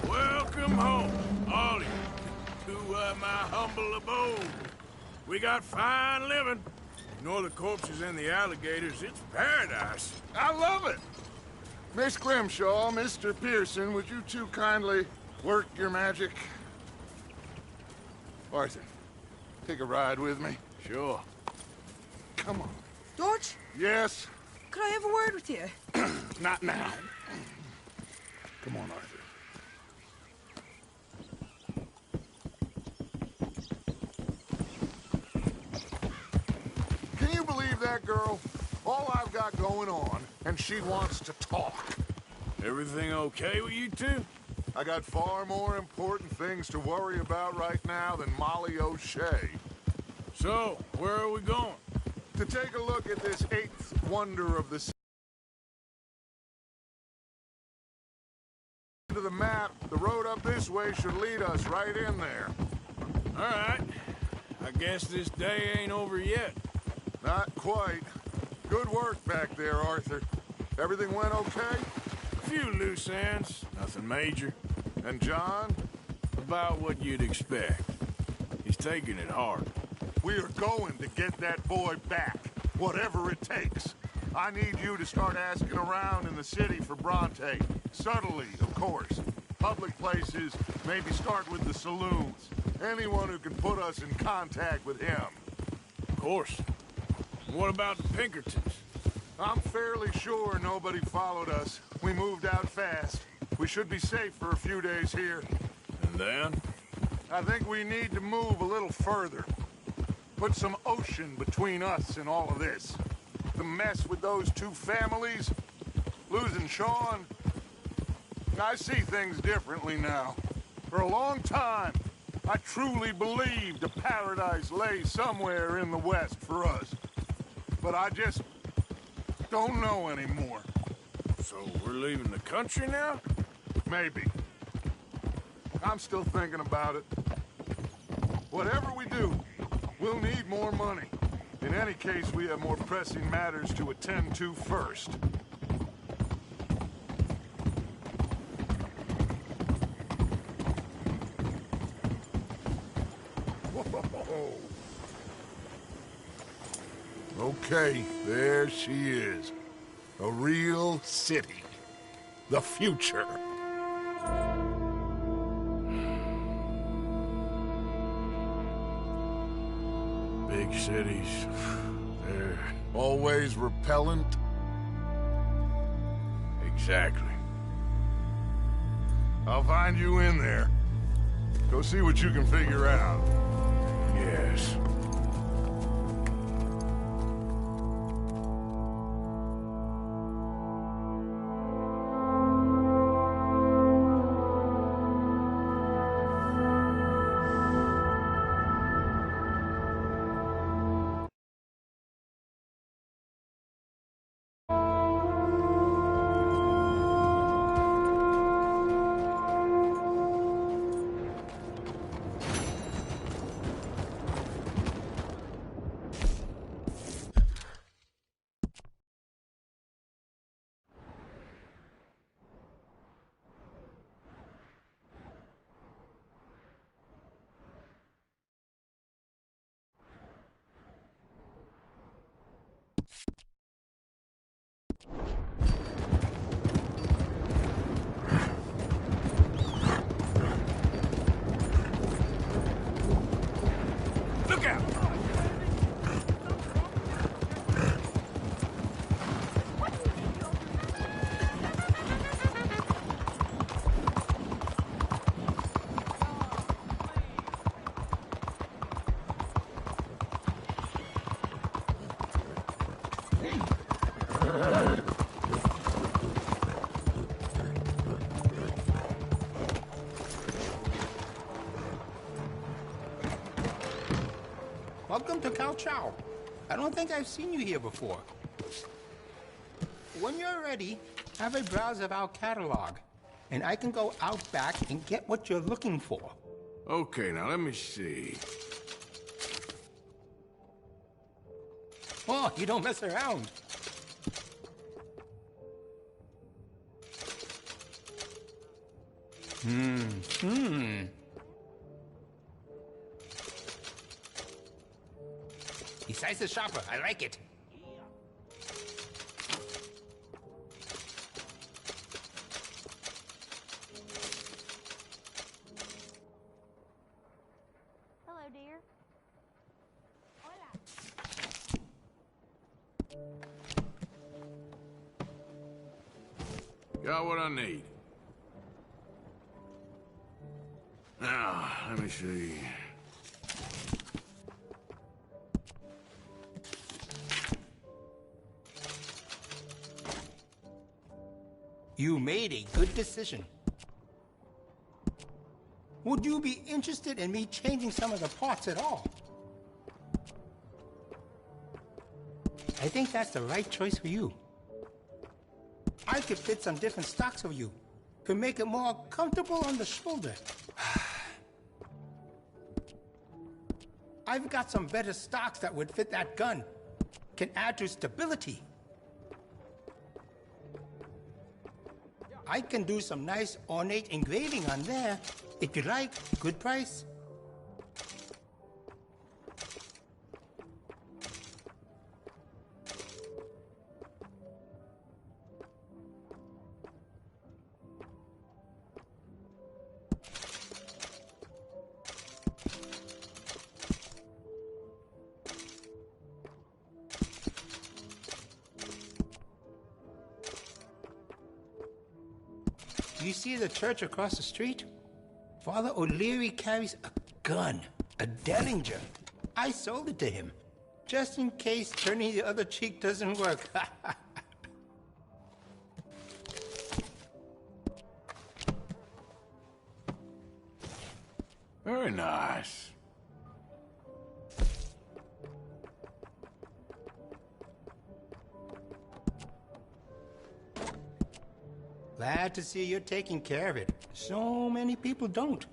Welcome home, all of you, to my humble abode. We got fine living. Ignore the corpses and the alligators. It's paradise. I love it. Miss Grimshaw, Mr. Pearson, would you two kindly work your magic? Arthur, take a ride with me. Sure. Come on. George? Yes? Could I have a word with you? Not now. Come on, Arthur. Can you believe that girl? All I've got going on, and she wants to talk. Everything okay with you two? I got far more important things to worry about right now than Molly O'Shea. So, where are we going? To take a look at this eighth wonder of the sea. To the map, the road up this way should lead us right in there. All right. I guess this day ain't over yet. Not quite. Good work back there, Arthur. Everything went okay? A few loose ends, nothing major. And John? About what you'd expect. He's taking it hard. We are going to get that boy back, whatever it takes. I need you to start asking around in the city for Bronte. Subtly, of course. Public places, maybe start with the saloons. Anyone who can put us in contact with him. Of course. What about the Pinkertons? I'm fairly sure nobody followed us. We moved out fast. We should be safe for a few days here. And then? I think we need to move a little further. Put some ocean between us and all of this. The mess with those two families, losing Sean. I see things differently now. For a long time, I truly believed a paradise lay somewhere in the West for us. But I just don't know anymore. So we're leaving the country now? Maybe. I'm still thinking about it. Whatever we do, we'll need more money. In any case, we have more pressing matters to attend to first. Whoa. Okay, there she is. A real city. The future. Big cities, they're always repellent. Exactly. I'll find you in there. Go see what you can figure out. Yes. Cao Chow. I don't think I've seen you here before. When you're ready, have a browse of our catalog, and I can go out back and get what you're looking for. Okay, now let me see. Oh, you don't mess around. Decisive shopper, I like it. Hello, dear. Got what I need. Now, let me see. You made a good decision. Would you be interested in me changing some of the parts at all? I think that's the right choice for you. I could fit some different stocks for you. Could make it more comfortable on the shoulder. I've got some better stocks that would fit that gun. Can add to stability. I can do some nice ornate engraving on there. If you like, good price. You see the church across the street? Father O'Leary carries a gun, a Dellinger. I sold it to him, just in case turning the other cheek doesn't work. Very nice. Glad to see you're taking care of it. So many people don't.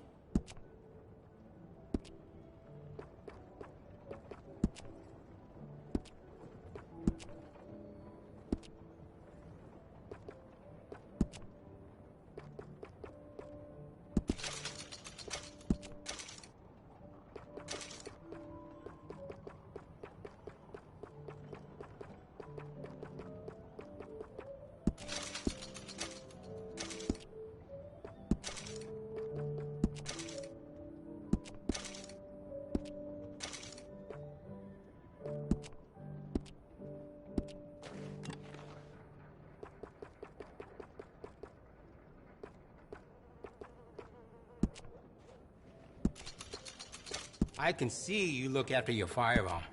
I can see you look after your firearm.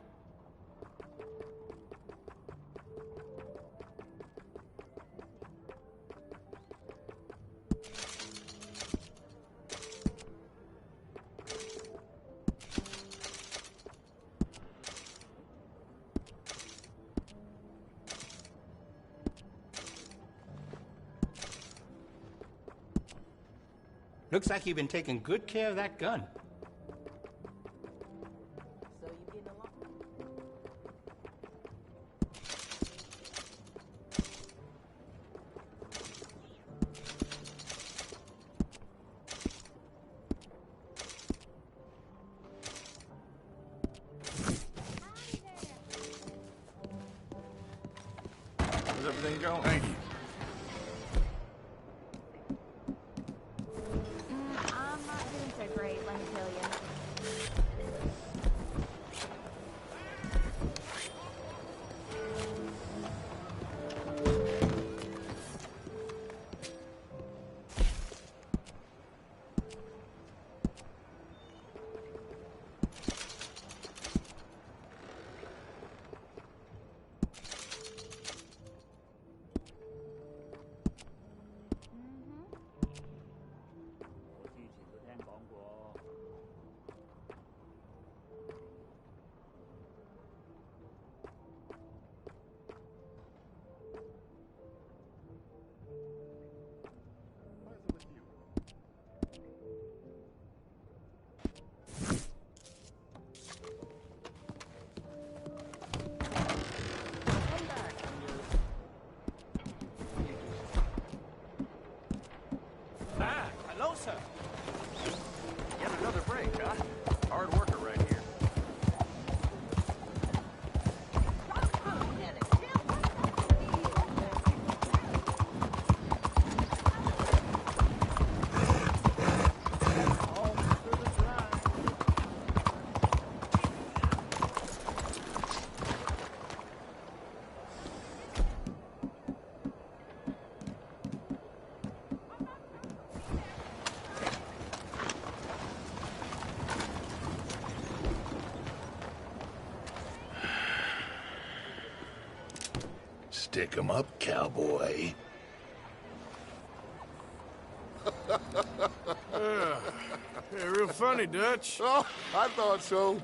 Looks like you've been taking good care of that gun. How's everything going? Thank you. I'm not doing so great, let me tell you. Stick 'em up, cowboy. Yeah, real funny, Dutch. Oh, I thought so.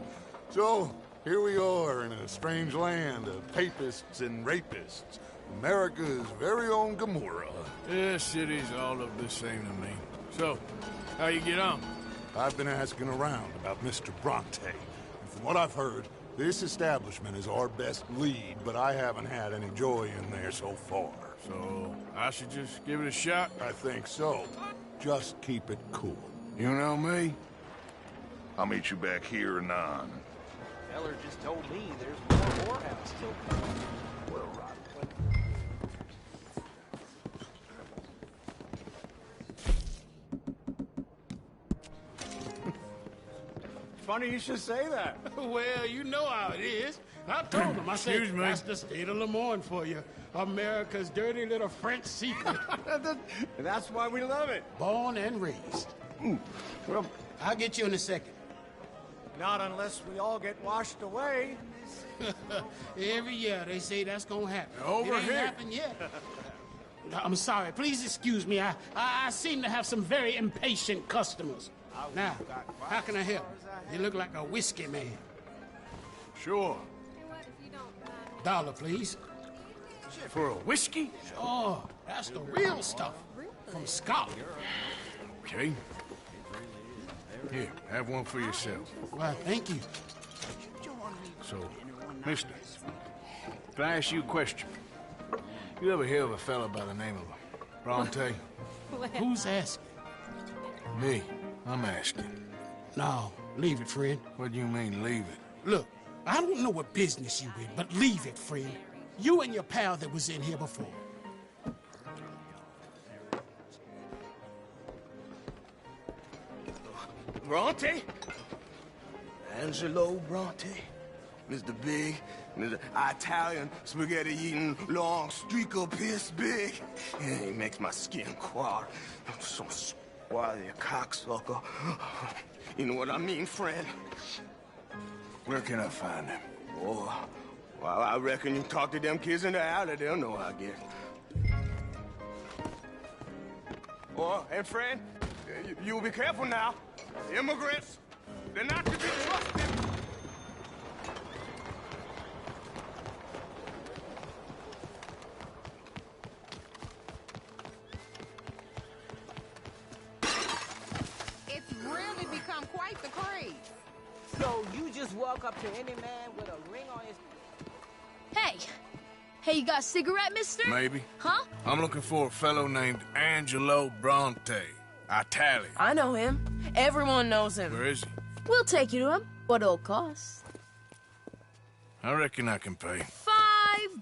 So, here we are in a strange land of papists and rapists. America's very own Gomorrah. Yeah, cities all look the same to me. So, how you get on? I've been asking around about Mr. Bronte. And from what I've heard, this establishment is our best lead, but I haven't had any joy in there so far. So, I should just give it a shot? I think so. Just keep it cool. You know me? I'll meet you back here anon. Feller just told me there's more whorehouse still coming. Well, right. Funny you should say that. Well, you know how it is. I told him. I said, Excuse me. that's the state of Lemoyne for you. America's dirty little French secret. That's why we love it. Born and raised. Well, I'll get you in a second. not unless we all get washed away. Every year they say that's gonna happen. Over it ain't here. happened yet. I'm sorry. Please excuse me. I seem to have some very impatient customers. Now, how can I help? You look like a whiskey man. Sure. $1, please. For a whiskey? Oh, that's the real stuff. From Scotland. Okay. Here, have one for yourself. Well, thank you. So, mister, can I ask you a question? You ever hear of a fella by the name of Bronte? Who's asking? Me. I'm asking. No, leave it, friend. What do you mean, leave it? Look, I don't know what business you in, but leave it, friend. You and your pal that was in here before. Bronte? Angelo Bronte? Mr. Big, Mr. Italian, spaghetti-eating, long streaker piss big. Yeah, he makes my skin crawl. So swarthy a cocksucker. You know what I mean, friend? Where can I find him? Oh, well, I reckon you talk to them kids in the alley, they'll know, I guess. Oh, and friend, you'll be careful now. Immigrants, they're not to be trusted. It's really become quite the craze. So you just walk up to any man with a ring on his... Hey, you got a cigarette, mister? Maybe. Huh? I'm looking for a fellow named Angelo Bronte. Italian. I know him. Everyone knows him. Where is he? We'll take you to him. What it'll cost? I reckon I can pay.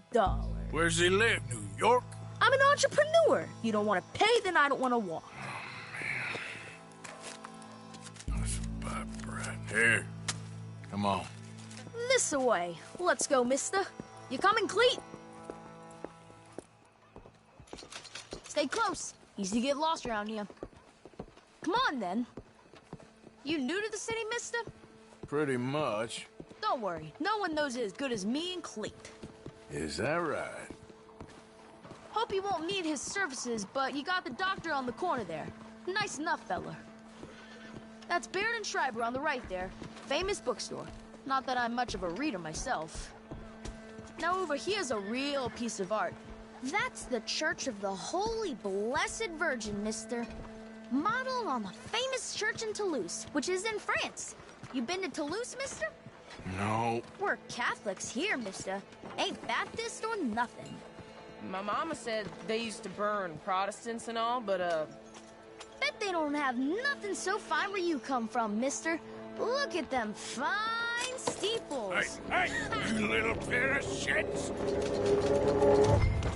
$5. Where's he live? New York? I'm an entrepreneur. You don't want to pay, then I don't want to walk. That's a bad brat. Here. Come on. This away. Let's go, mister. You coming, Cleet? Stay close. Easy to get lost around here. Come on, then. You new to the city, mister? Pretty much. Don't worry. No one knows it as good as me and Cleet. Is that right? Hope you won't need his services, but you got the doctor on the corner there. Nice enough, fella. That's Baird and Schreiber on the right there. Famous bookstore. Not that I'm much of a reader myself. Now over here's a real piece of art. That's the Church of the Holy Blessed Virgin, mister. Modeled on the famous church in Toulouse, which is in France. You been to Toulouse, mister? No. We're Catholics here, mister. Ain't Baptist or nothing. My mama said they used to burn Protestants and all, but, Bet they don't have nothing so fine where you come from, mister. Look at them fine steeples. Hey, you little pair of shits!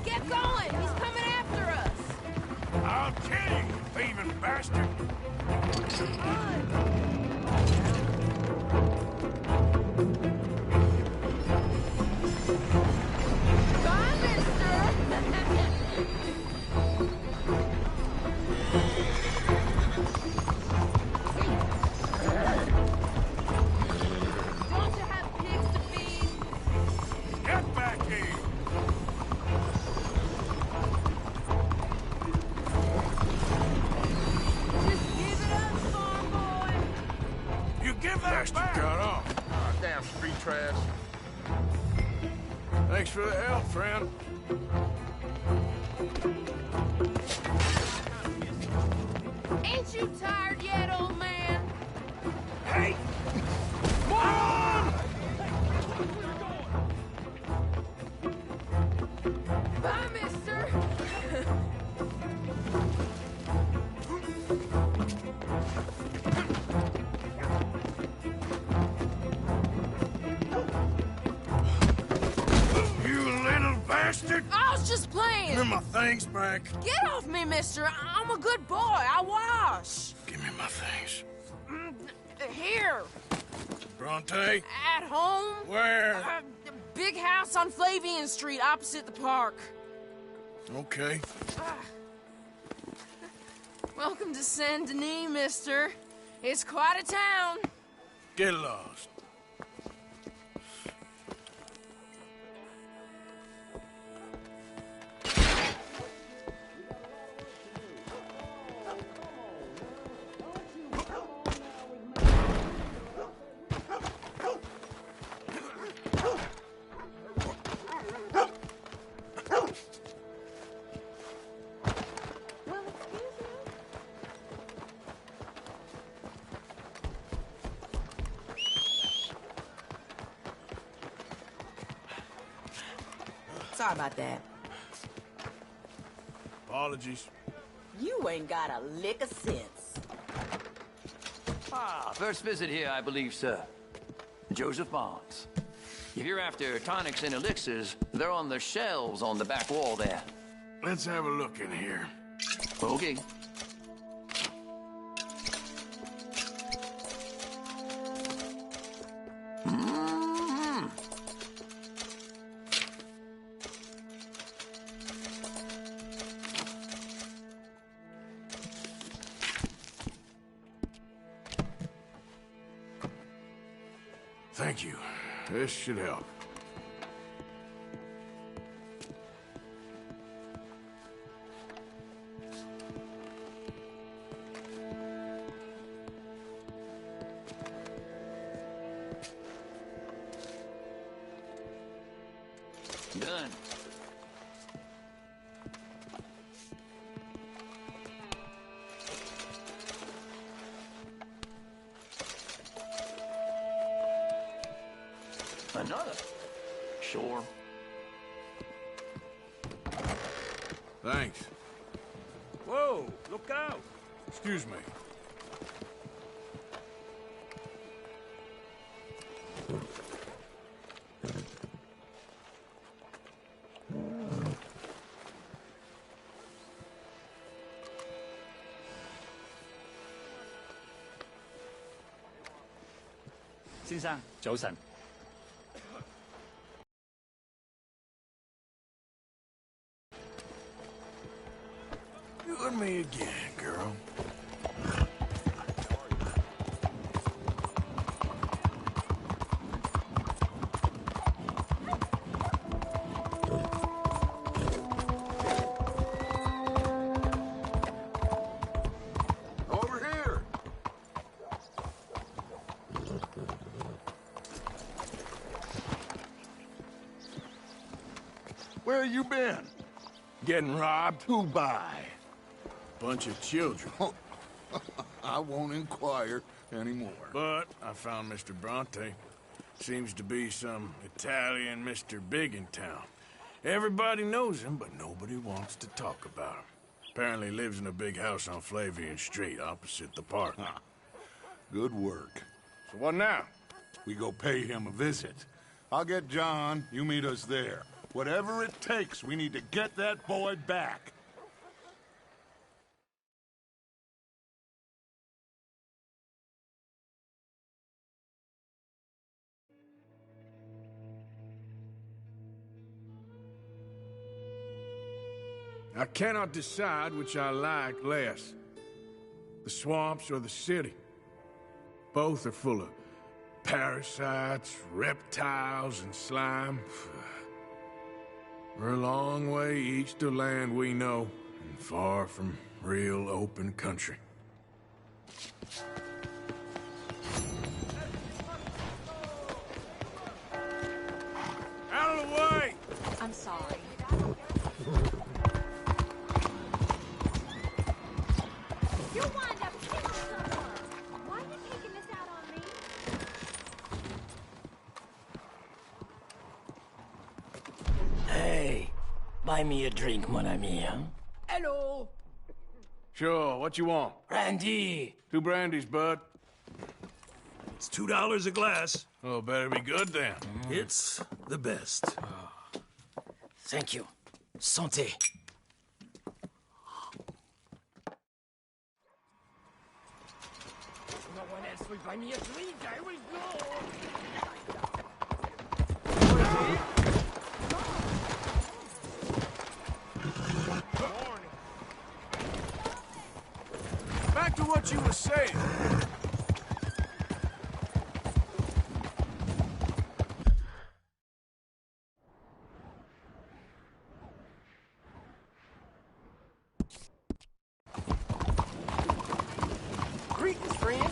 Get going! He's coming after us! I'll kill you, you thieving bastard! Bye, mister! Get back here! Thanks for the help, friend. Ain't you tired yet, old man? Hey! Mom! Bye, mister. You little bastard! I was just playing. Give me my things back. Get off me, mister. I'm a good boy. I wash. Give me my things. Here. Bronte? At home. Where? The big house on Flavian Street, opposite the park. Okay. Welcome to Saint Denis, mister. It's quite a town. Get lost. Sorry about that. Apologies. You ain't got a lick of sense. Ah, first visit here, I believe, sir. Joseph Barnes. If you're after tonics and elixirs, they're on the shelves on the back wall there. Let's have a look in here. Okay. Thank you. This should help. Done. Another? Sure. Thanks. Whoa, look out! Excuse me.早晨。You and me again, girl. Over here! Where you been? Getting robbed? Who by? Bunch of children. I won't inquire anymore. But I found Mr. Bronte. Seems to be some Italian Mr. Big in town. Everybody knows him, but nobody wants to talk about him. Apparently lives in a big house on Flavian Street, opposite the park. Good work. So what now? We go pay him a visit. I'll get John, you meet us there. Whatever it takes, we need to get that boy back. I cannot decide which I like less. The swamps or the city. Both are full of parasites, reptiles, and slime. We're a long way east of land we know, and far from real open country. Out of the way! Buy me a drink, mon ami, huh? Hello. Sure, what you want? Brandy. 2 brandies, bud. It's $2 a glass. Oh, better be good then. It's the best. Thank you. Santé. No one else will buy me a drink. I will go. Back to what you were saying. Greetings, friend.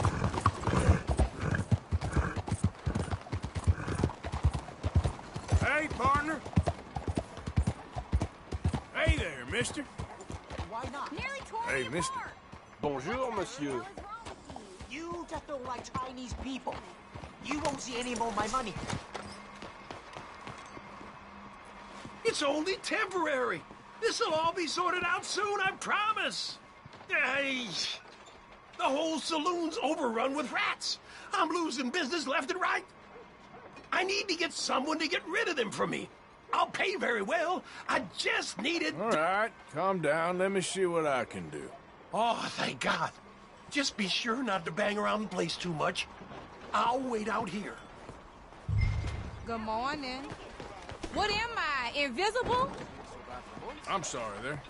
Hey, partner. Hey there, mister. Why not? Nearly tore Hey, me mister. apart. Bonjour, monsieur. You just don't like Chinese people. You won't see any more of my money. It's only temporary. This'll all be sorted out soon, I promise. Hey, the whole saloon's overrun with rats. I'm losing business left and right. I need to get someone to get rid of them for me. I'll pay very well. I just needed... All right, calm down. Let me see what I can do. Oh, thank God. Just be sure not to bang around the place too much. I'll wait out here. Good morning. What am I, invisible? I'm sorry there.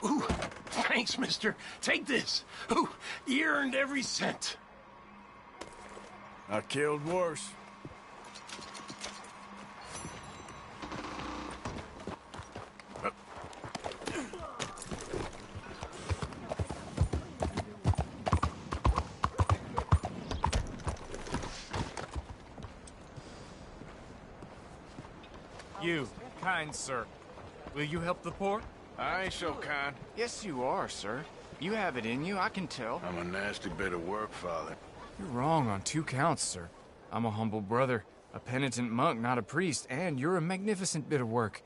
Ooh, thanks, mister. Take this. Ooh, you earned every cent. I killed worse. You, kind sir, will you help the poor? I ain't so kind. Yes, you are, sir. You have it in you, I can tell. I'm a nasty bit of work, Father. You're wrong on 2 counts, sir. I'm a humble brother, a penitent monk, not a priest, and you're a magnificent bit of work.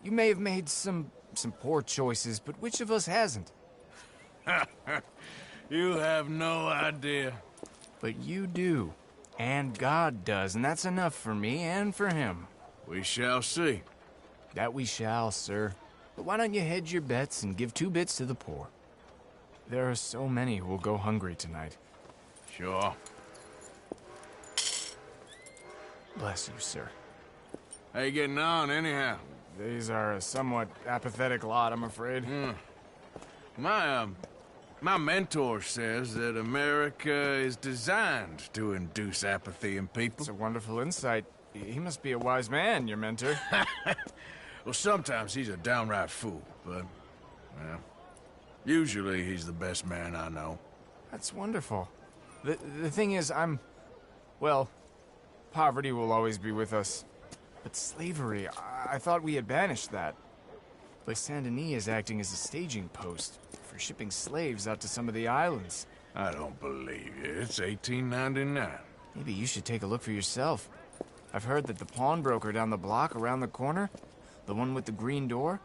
You may have made some poor choices, but which of us hasn't? You have no idea. But you do. And God does, and that's enough for me and for him. We shall see. That we shall, sir. But why don't you hedge your bets and give 2 bits to the poor? There are so many who will go hungry tonight. Sure. Bless you, sir. How you getting on, anyhow? These are a somewhat apathetic lot, I'm afraid. My mentor says that America is designed to induce apathy in people. It's a wonderful insight. He must be a wise man, your mentor. Well, sometimes he's a downright fool, but, well, usually he's the best man I know. That's wonderful. The thing is, well, poverty will always be with us. But slavery, I thought we had banished that. But Saint Denis is acting as a staging post for shipping slaves out to some of the islands. I don't believe you. It's 1899. Maybe you should take a look for yourself. I've heard that the pawnbroker down the block around the corner, the one with the green door,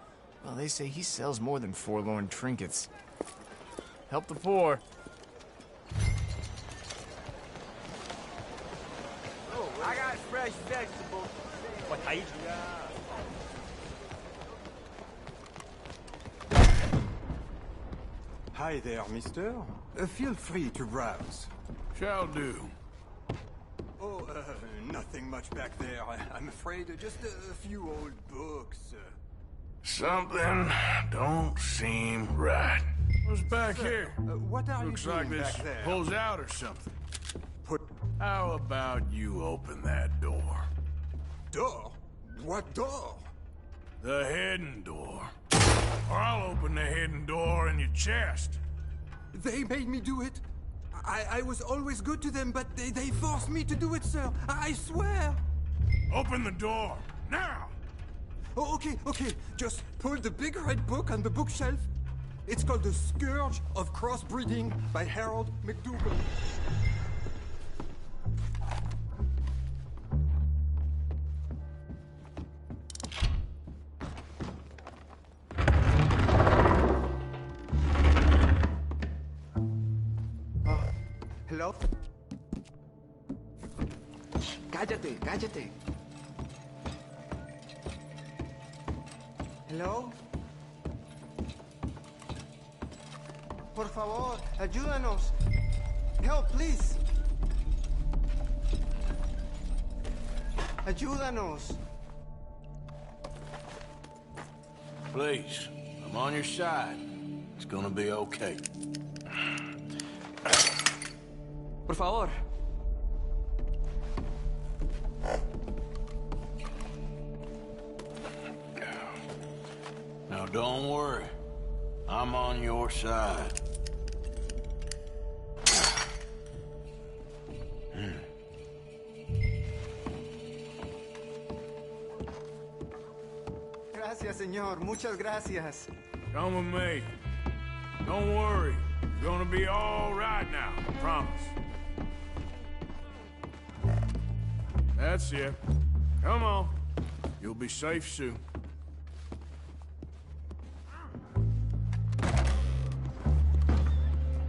well, they say he sells more than forlorn trinkets. Help the poor. Oh, I got fresh vegetables. What I Hi there, mister. Feel free to browse. Shall do. Oh, nothing much back there. I'm afraid just a few old books. Something don't seem right. What's back here? What are Looks you like doing this back there? pulls out or something. How about you open that door? Door? What door? The hidden door. Or I'll open the hidden door in your chest. They made me do it. I was always good to them, but they forced me to do it, sir. I swear. Open the door, now! Oh, okay. Just pull the big red book on the bookshelf. It's called The Scourge of Crossbreeding by Harold McDougall. Hello? Cállate. Hello? Por favor, ayúdanos. Help, please. Ayúdanos. Please, I'm on your side. It's gonna be okay. Por favor. Now don't worry. I'm on your side. Gracias, señor. Muchas gracias. Come with me. Don't worry. It's gonna be all right now, I promise. That's it. Come on. You'll be safe soon.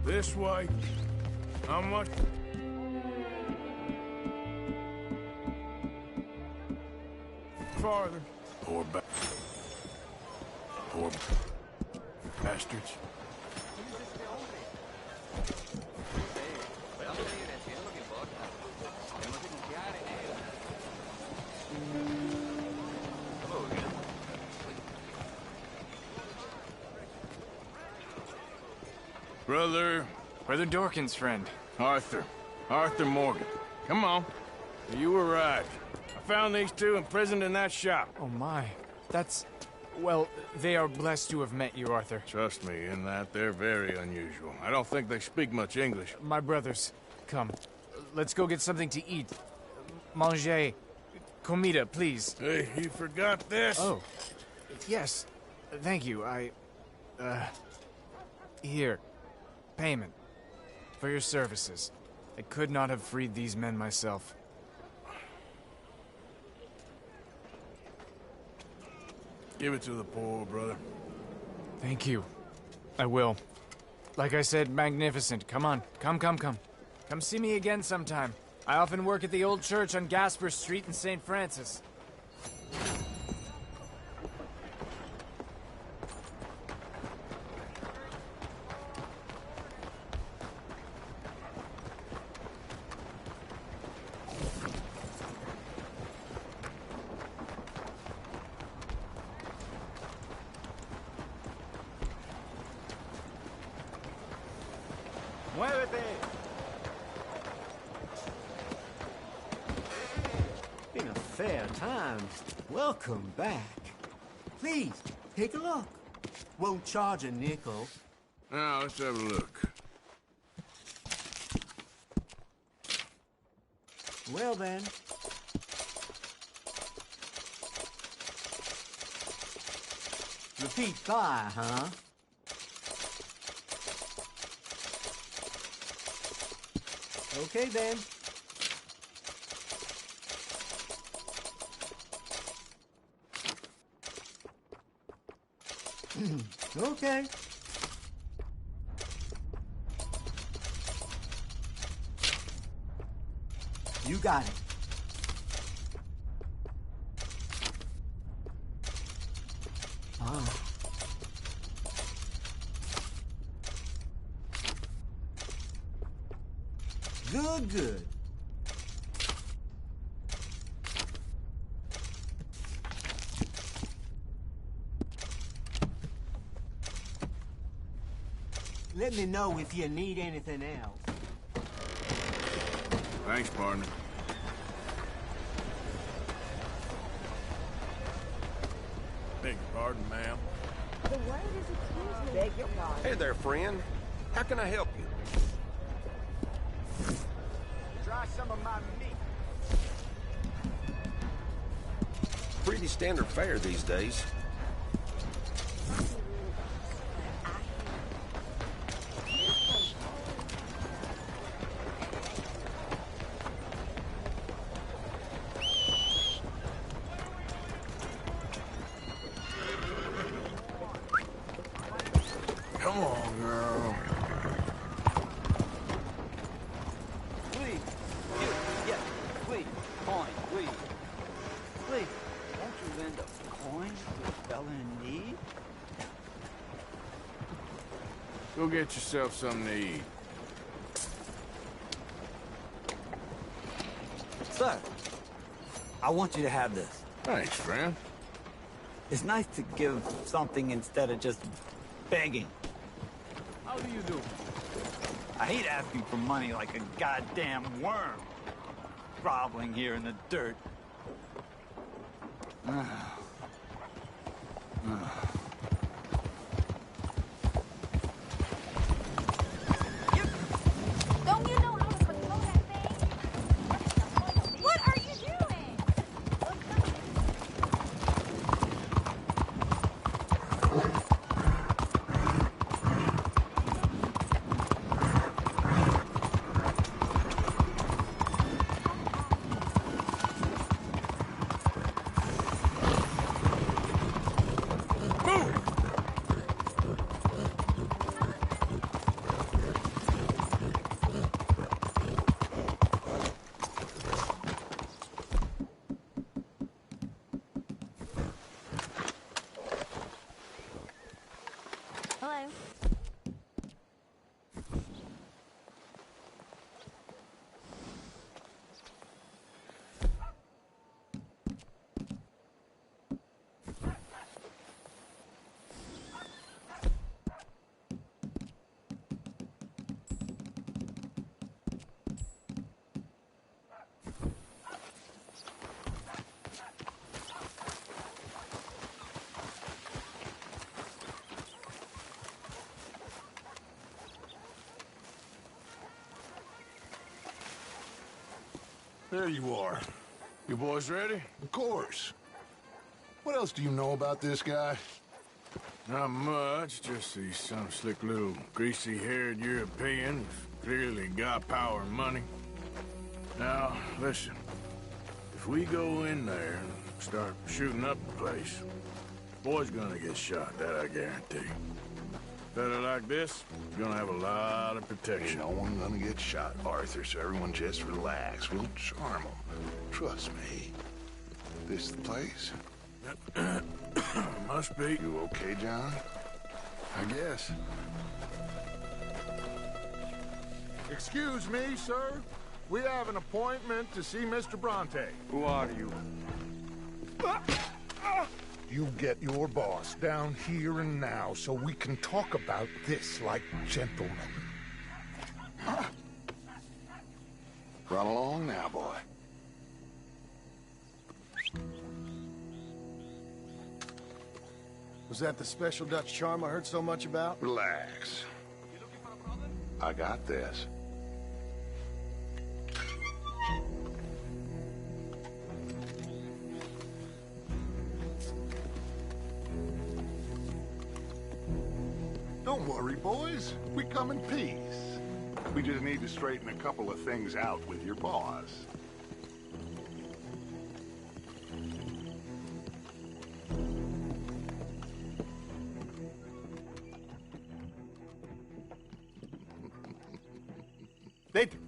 This way. How much? Farther. Poor bastards. Brother Dorkin's friend. Arthur Morgan. Come on. You were right. I found these two imprisoned in that shop. Oh my. That's... Well, they are blessed to have met you, Arthur. Trust me, in that they're very unusual. I don't think they speak much English. My brothers, come. Let's go get something to eat. Manger. Comida, please. Hey, you forgot this? Oh. Yes. Thank you. Here. Payment. For your services. I could not have freed these men myself. Give it to the poor, brother. Thank you. I will. Like I said, magnificent. Come on. Come. Come see me again sometime. I often work at the old church on Gasper Street in St. Francis. Muévete! Been a fair time. Welcome back. Please, take a look. Won't charge a nickel. Now, let's have a look. Well then. Repeat buy, huh? Okay then. Okay. You got it. Ah. Good. Let me know if you need anything else. Thanks, partner. Beg your pardon, ma'am. The word is excuse me. Beg your pardon. Hey there, friend. How can I help you? Try some of my meat. Pretty standard fare these days. Come on, girl. Please. Yes, please. Coin, please. Please, won't you lend a coin to a fella in need? Go get yourself something to eat. Sir, I want you to have this. Thanks, friend. It's nice to give something instead of just begging. How do you do? I hate asking for money like a goddamn worm. Groveling here in the dirt. Don't you know how to control that thing? What are you doing? Hello. There you are. You boys ready? Of course. What else do you know about this guy? Not much, just he's some slick little greasy-haired European who's clearly got power and money. Now, listen. If we go in there and start shooting up the place, boy's gonna get shot, that I guarantee. Fella like this is gonna have a lot of protection. Ain't no one gonna get shot, Arthur, so everyone just relax. We'll charm them. Trust me. This the place? Must be. You okay, John? I guess. Excuse me, sir. We have an appointment to see Mr. Bronte. Who are you? You get your boss down here and now so we can talk about this like gentlemen. Run along now, boy. Was that the special Dutch charm I heard so much about? Relax. I got this. Don't worry, boys. We come in peace. We just need to straighten a couple of things out with your boss. Dentro.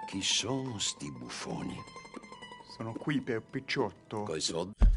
Chi sono sti buffoni? Sono qui per Picciotto. Coi soldi?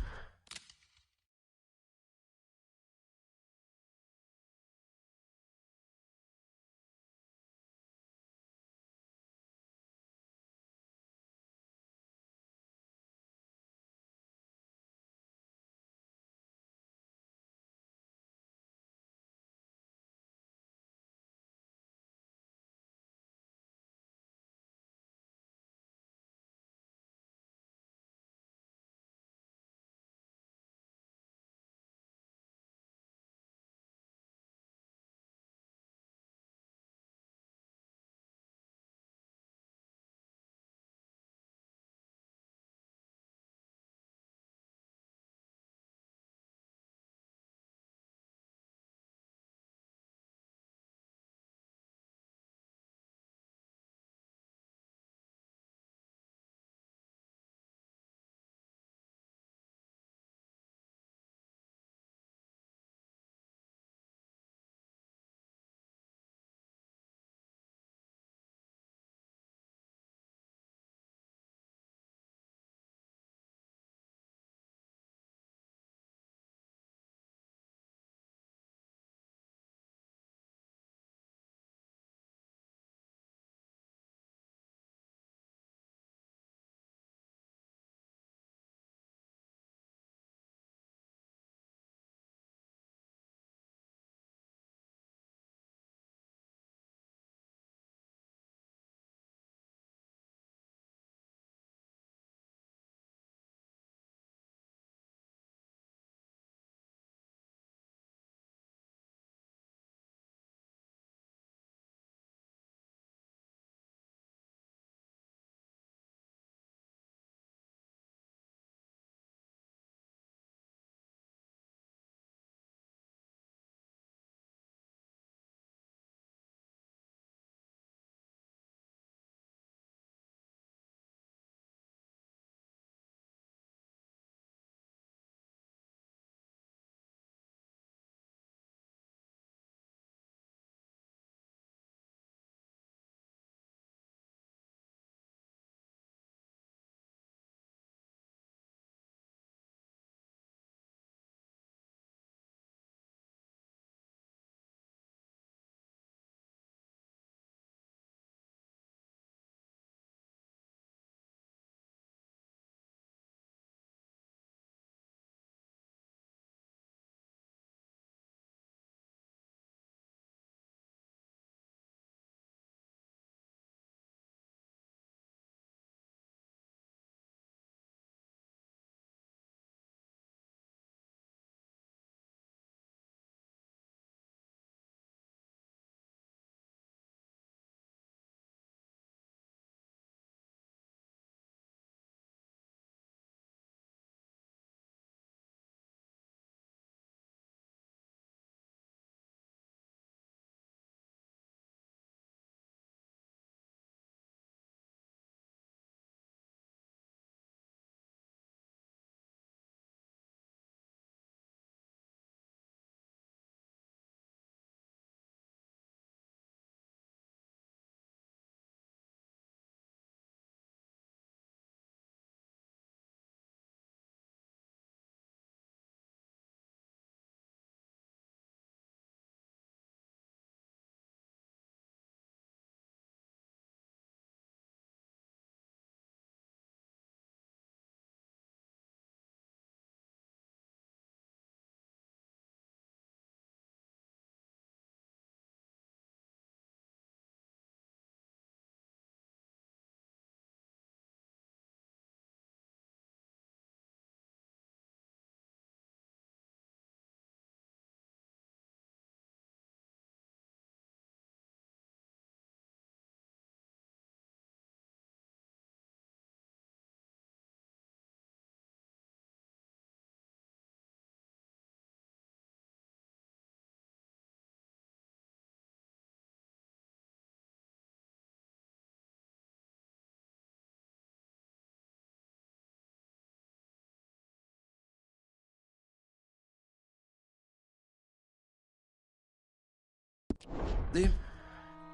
property.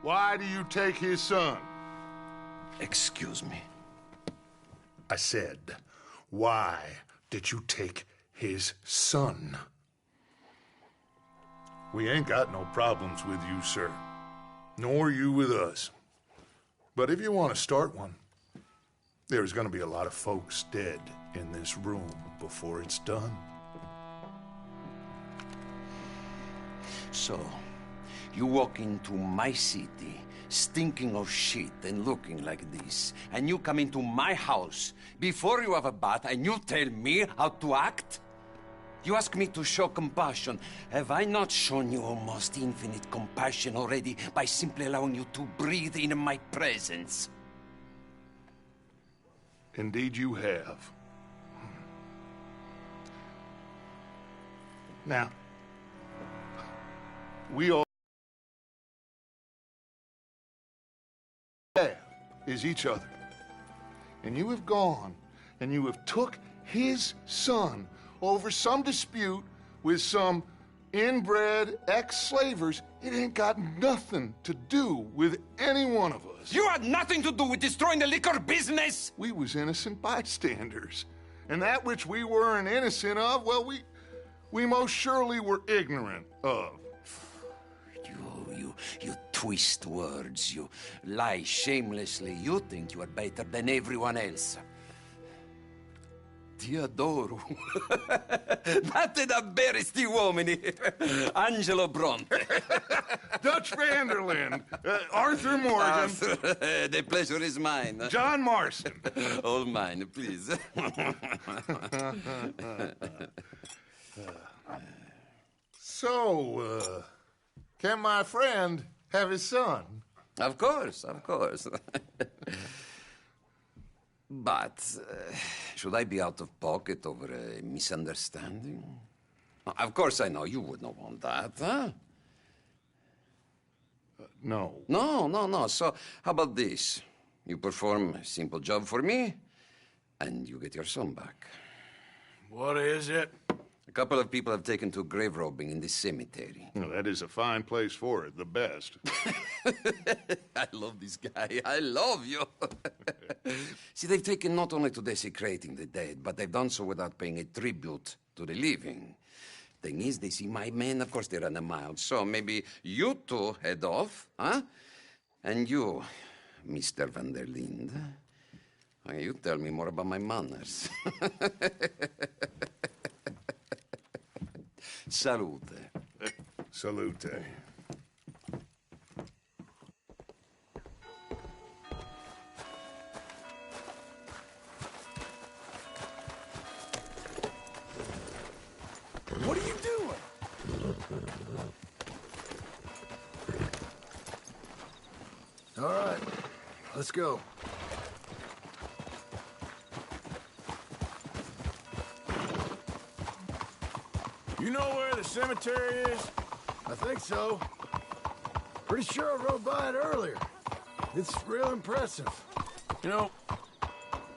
Why do you take his son? Excuse me. I said, why did you take his son? We ain't got no problems with you, sir. Nor you with us. But if you want to start one, there's gonna be a lot of folks dead in this room before it's done. So, you walk into my city, stinking of shit and looking like this, and you come into my house before you have a bath and you tell me how to act? You ask me to show compassion. Have I not shown you almost infinite compassion already by simply allowing you to breathe in my presence? Indeed you have. Now, we all have is each other. And you have gone and you have took his son over some dispute with some inbred ex-slavers. It ain't got nothing to do with any one of us. You had nothing to do with destroying the liquor business! We was innocent bystanders. And that which we weren't innocent of, well, we most surely were ignorant of. You twist words, you lie shamelessly. You think you are better than everyone else. Ti adoro. Date da bere sti uomini. Angelo Bronte. Dutch Vanderland. Arthur Morgan. Arthur, the pleasure is mine. John Marston. All mine, please. So, can my friend have his son? Of course, of course. But should I be out of pocket over a misunderstanding? Of course I know you would not want that, huh? No. No. So how about this? You perform a simple job for me, and you get your son back. What is it? A couple of people have taken to grave robbing in this cemetery. Well, that is a fine place for it, the best. I love this guy. I love you. See, they've taken not only to desecrating the dead, but they've done so without paying a tribute to the living. Thing is, they see my men, of course they run a mile. So maybe you two head off, huh? And you, Mr. Van der Linde, you tell me more about my manners. Salute. Salute. What are you doing? All right, let's go. You know where the cemetery is? I think so. Pretty sure I rode by it earlier. It's real impressive. You know,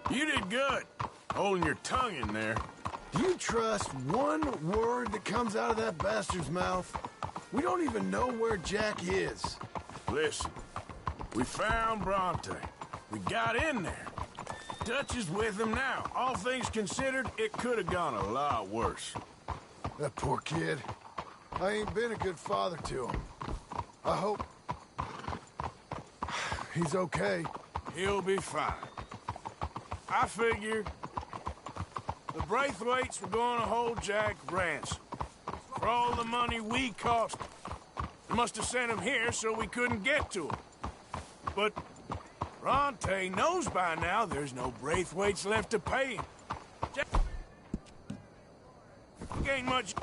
you did good, holding your tongue in there. Do you trust one word that comes out of that bastard's mouth? We don't even know where Jack is. Listen, we found Bronte. We got in there. Dutch is with him now. All things considered, it could have gone a lot worse. That poor kid. I ain't been a good father to him. I hope he's okay. He'll be fine. I figured the Braithwaites were going to hold Jack ransom for all the money we cost him. They must have sent him here so we couldn't get to him. But Bronte knows by now there's no Braithwaites left to pay him. Jack ain't much...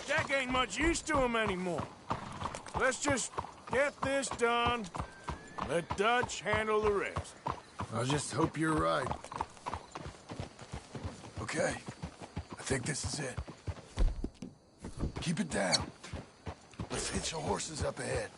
Jack ain't much use to him anymore. Let's just get this done. Let Dutch handle the rest. I just hope you're right. Okay. I think this is it. Keep it down. Let's hitch the horses up ahead.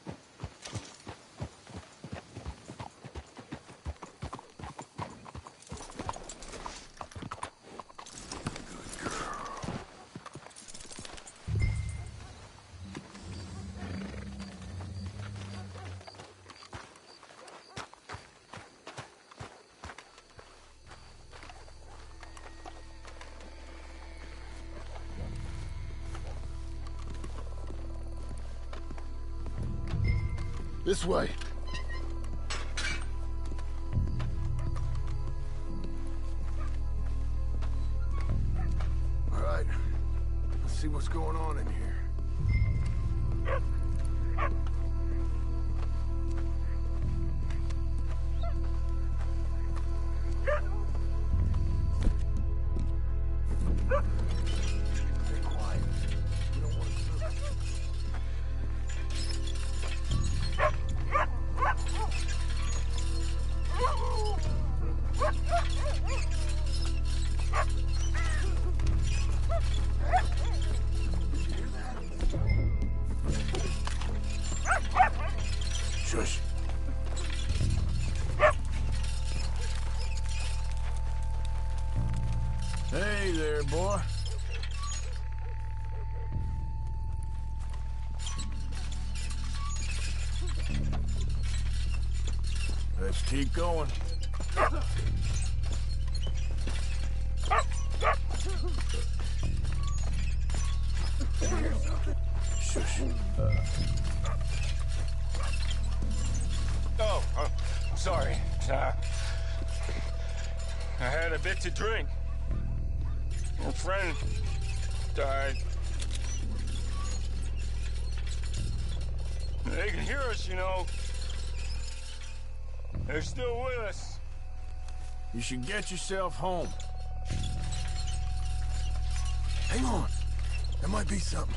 This way. All right. Let's see what's going on in here. Stay quiet. We don't want to search. Shush. Hey there, boy. Let's keep going. Shush. Oh, sorry. I had a bit to drink. A friend died. They can hear us, you know. They're still with us. You should get yourself home. Hang on. There might be something.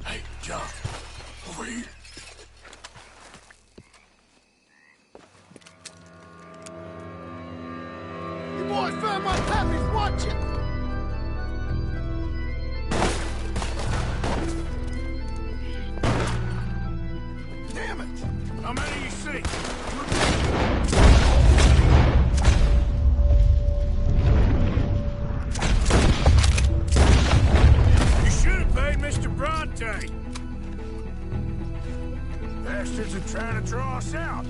Hey, John. Over here. You boys found my pappy's watching! Damn it! How many you see? You should have paid Mr. Bronte. Bastards are trying to draw us out.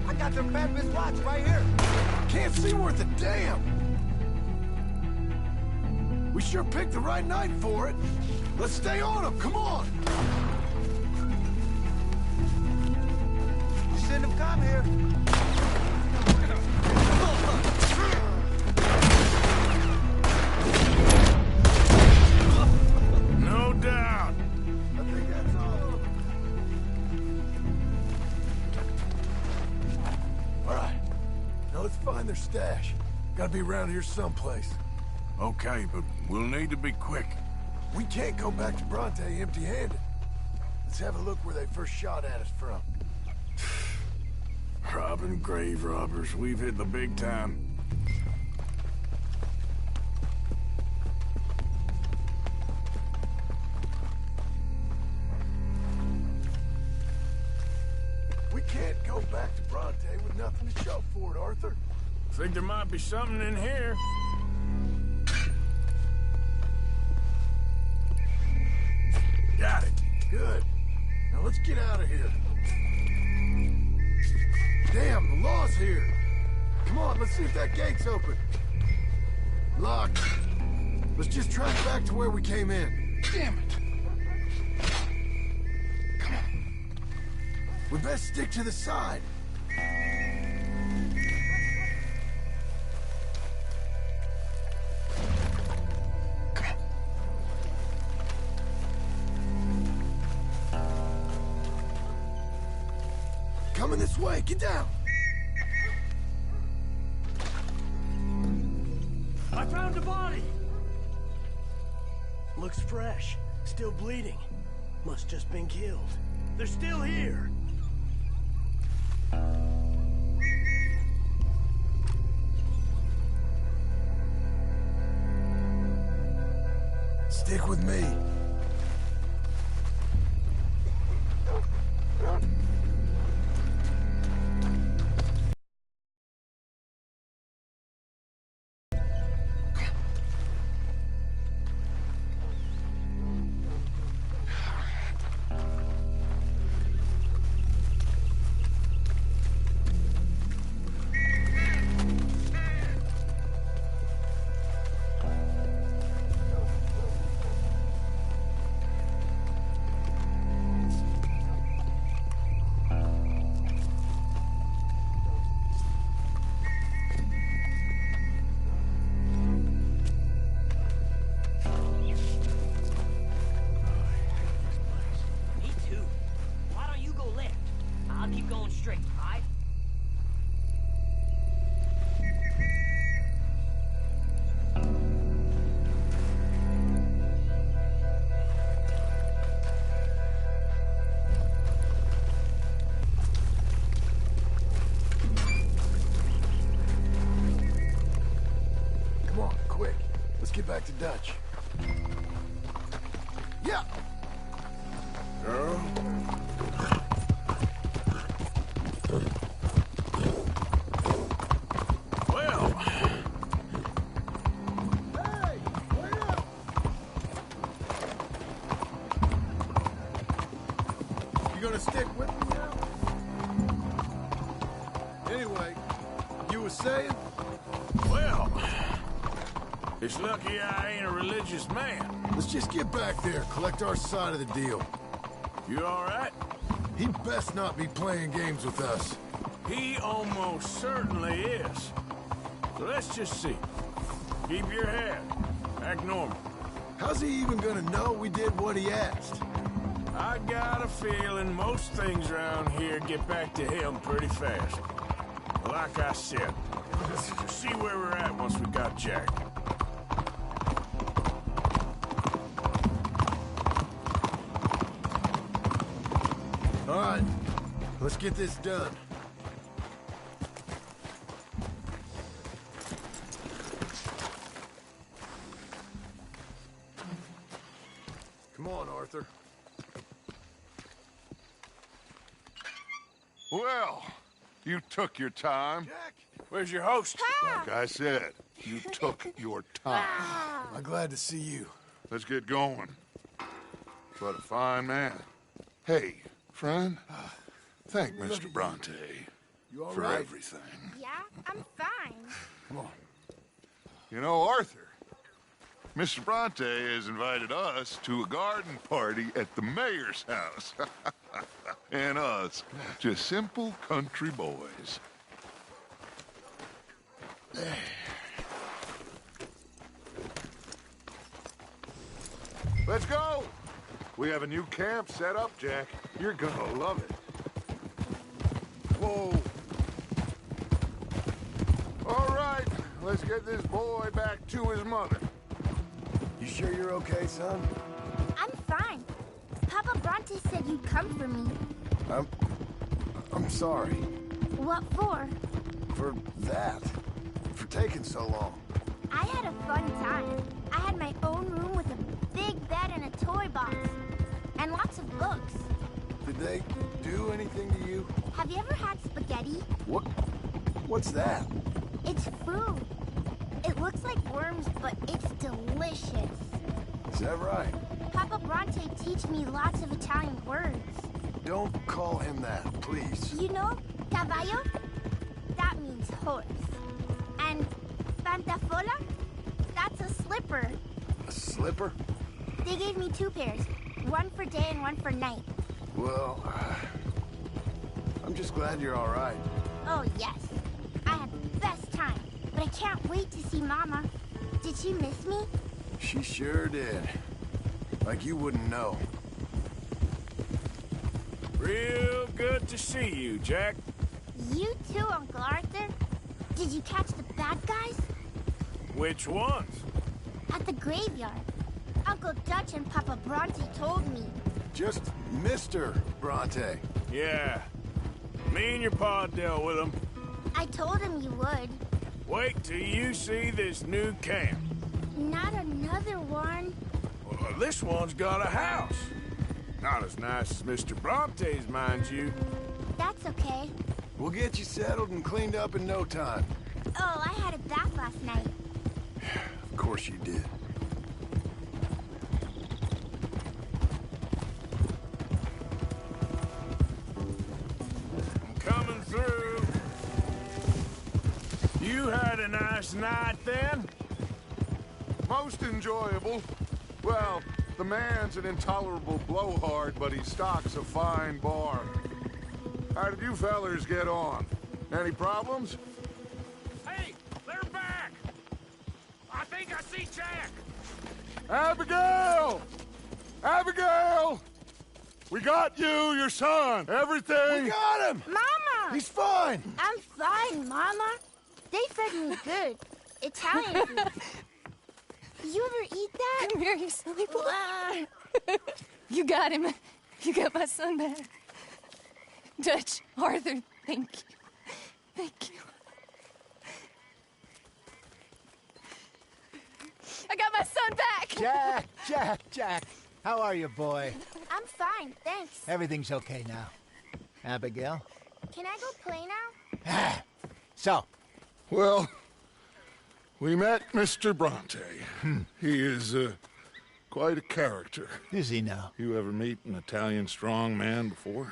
I got their pappy's watch right here. Can't see worth a damn! We sure picked the right night for it. Let's stay on them, come on! You shouldn't have come here. No doubt. I think that's all of them. All right. Now let's find their stash. Gotta be around here someplace. Okay, but we'll need to be quick. We can't go back to Bronte empty-handed. Let's have a look where they first shot at us from. Robbing grave robbers, we've hit the big time. We can't go back to Bronte with nothing to show for it, Arthur. Think there might be something in here. Got it. Good. Now let's get out of here. Damn, the law's here. Come on, let's see if that gate's open. Locked. Let's just track back to where we came in. Damn it. Come on. We best stick to the side. Coming this way, get down! I found a body! Looks fresh. Still bleeding. Must just been killed. They're still here! Stick with me. Come on, quick. Let's get back to Dutch. Yeah! Girl? Well... Hey! Wait up! You gonna stick with me now? Anyway, you were saying? Well... It's lucky I ain't a religious man. Let's just get back there, collect our side of the deal. You all right? He best not be playing games with us. He almost certainly is. So let's just see. Keep your head. Act normal. How's he even gonna know we did what he asked? I got a feeling most things around here get back to him pretty fast. Like I said, let's just see where we're at once we got Jack. All right, let's get this done. Come on, Arthur. Well, you took your time. Jack! Where's your host? Like I said, you took your time. I'm glad to see you. Let's get going. What a fine man. Hey, friend, thank Mr. Bronte You all for right? everything. Yeah, I'm fine. Come on. You know, Arthur, Mr. Bronte has invited us to a garden party at the mayor's house. And us, just simple country boys. Let's go! We have a new camp set up, Jack. You're gonna love it. Whoa. All right, let's get this boy back to his mother. You sure you're okay, son? I'm fine. Papa Bronte said you'd come for me. I'm sorry. What for? For that. For taking so long. I had a fun time. I had my own room with a big bed and a toy box. And lots of books. Did they do anything to you? Have you ever had spaghetti? What's that? It's food. It looks like worms, but it's delicious. Is that right? Papa Bronte teach me lots of Italian words. Don't call him that, please. You know, caballo? That means horse. And pantafola? That's a slipper. A slipper? They gave me 2 pairs. One for day and one for night. Well, I'm just glad you're all right. Oh, yes. I had the best time. But I can't wait to see Mama. Did she miss me? She sure did. Like you wouldn't know. Real good to see you, Jack. You too, Uncle Arthur. Did you catch the bad guys? Which ones? At the graveyard. Uncle Dutch and Papa Bronte told me. Just Mr. Bronte. Yeah. Me and your pa dealt with them. I told him you would. Wait till you see this new camp. Not another one. Well, this one's got a house. Not as nice as Mr. Bronte's, mind you. That's okay. We'll get you settled and cleaned up in no time. Oh, I had a bath last night. Of course you did. I'm coming through. You had a nice night then? Most enjoyable. Well, the man's an intolerable blowhard, but he stocks a fine bar. How did you fellers get on? Any problems? Hey, they're back! I think I see Jack! Abigail! Abigail! We got you, your son, everything! We got him! Mama! He's fine! I'm fine, Mama. They fed me good. Italian food. You ever eat that? Come here, you silly boy. You got him. You got my son back. Dutch, Arthur, thank you. Thank you. Jack. How are you, boy? I'm fine, thanks. Everything's okay now. Abigail? Can I go play now? So? Well, we met Mr. Bronte. He is quite a character. Is he now? You ever meet an Italian strong man before?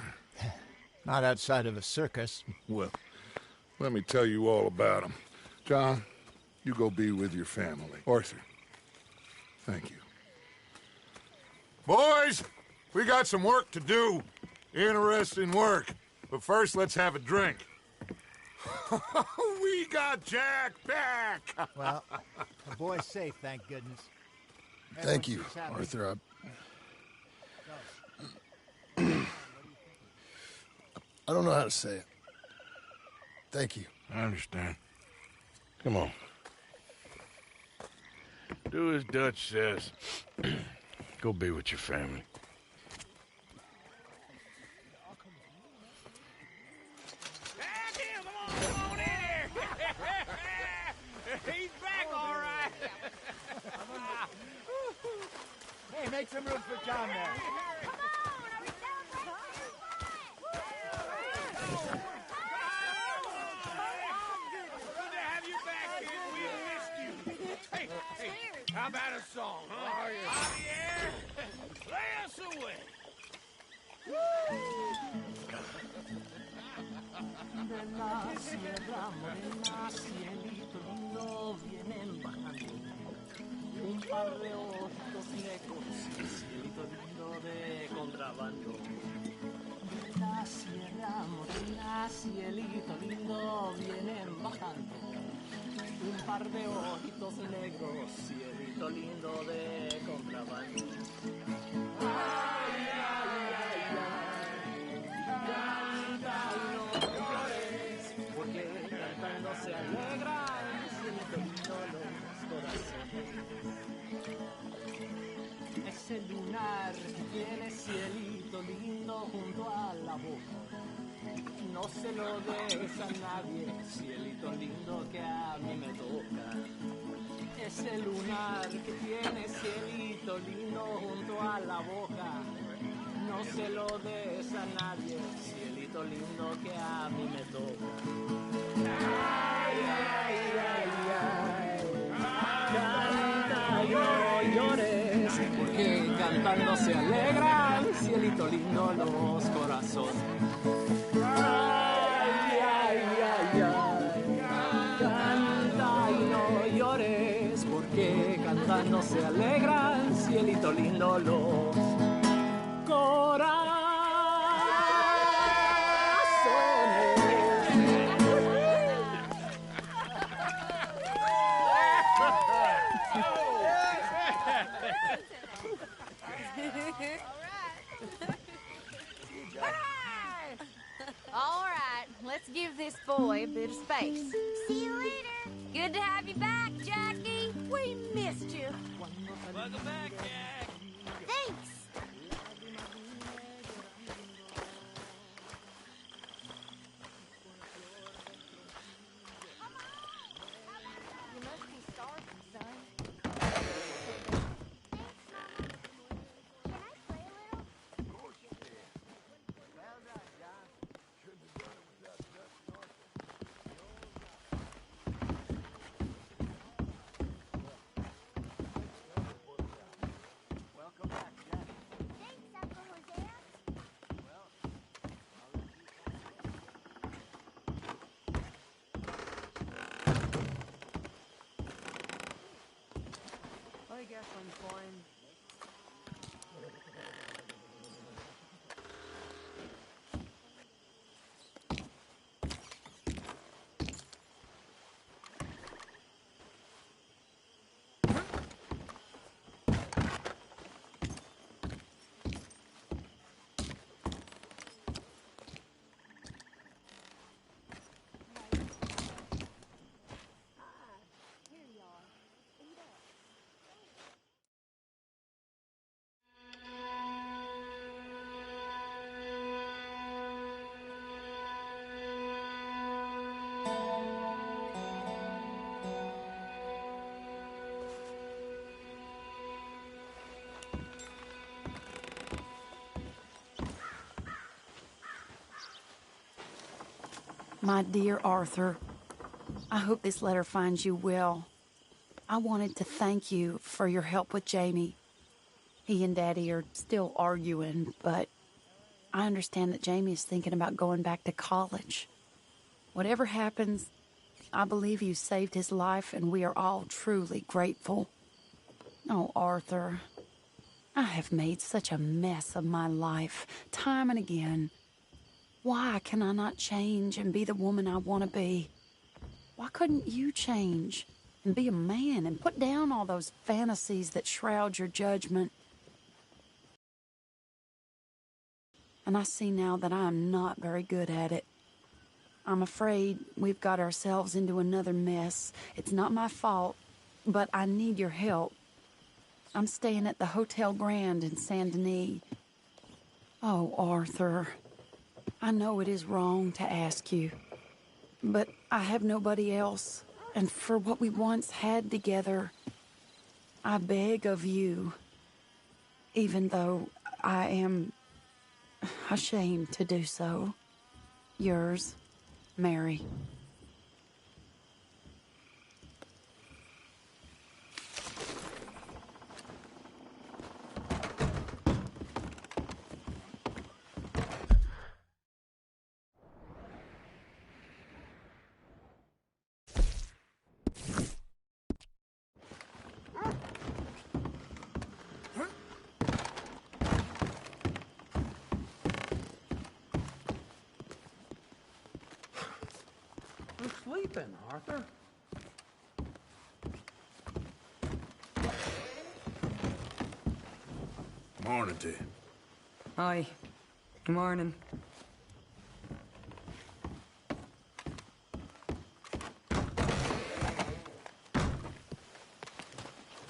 Not outside of a circus. Well, let me tell you all about him. John, you go be with your family. Arthur, thank you. Boys, we got some work to do. Interesting work. But first, let's have a drink. We got Jack back! Well, the boy's safe, thank goodness. Thank you, Arthur. I don't know how to say it. Thank you. I understand. Come on. Do as Dutch says. Go be with your family. He's back, all right. Hey, make some room for John there. Good to have you back, kid. We missed you. Hey, how about a song, huh? Javier, play us away. De la sierra morena, cielito lindo, vienen bajando un par de ojitos negros, cielito lindo de contrabando. De la sierra morena, cielito lindo, vienen bajando un par de ojitos negros, cielito lindo de contrabando. Ay, ay, ay, ay, canta y no llores, porque cantando se alegran, cielito lindo los corazones. Ese lunar que tiene cielito lindo junto a la boca, no se lo des a nadie, cielito lindo que a mí me toca. Ese lunar que tiene cielito lindo junto a la boca, no se lo des a nadie, cielito lindo que a mí me toca. Ay, ay, ay, ay, canta y no llores, porque cantando se alegran, cielito lindo los corazones. Ay, ay, ay, ay, canta y no llores, porque cantando se alegran, cielito lindo los corazones. All right, let's give this boy a bit of space. See you later. Good to have you back, Jackie. We missed you. Welcome back, Jack. Thanks. I guess I'm fine. My dear Arthur, I hope this letter finds you well. I wanted to thank you for your help with Jamie. He and Daddy are still arguing, but I understand that Jamie is thinking about going back to college. Whatever happens, I believe you saved his life, and we are all truly grateful. Oh, Arthur, I have made such a mess of my life, time and again. Why can I not change and be the woman I want to be? Why couldn't you change and be a man and put down all those fantasies that shroud your judgment? And I see now that I am not very good at it. I'm afraid we've got ourselves into another mess. It's not my fault, but I need your help. I'm staying at the Hotel Grand in Saint Denis. Oh, Arthur, I know it is wrong to ask you, but I have nobody else, and for what we once had together, I beg of you, even though I am ashamed to do so. Yours, Mary. Who's sleeping, Arthur? Morning to you. Hi. Good morning.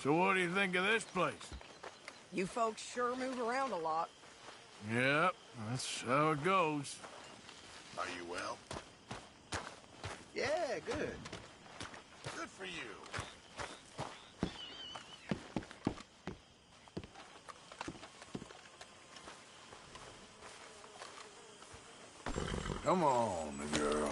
So what do you think of this place? You folks sure move around a lot. Yep, that's how it goes. Are you well? Yeah, good. Good for you. Come on, girl.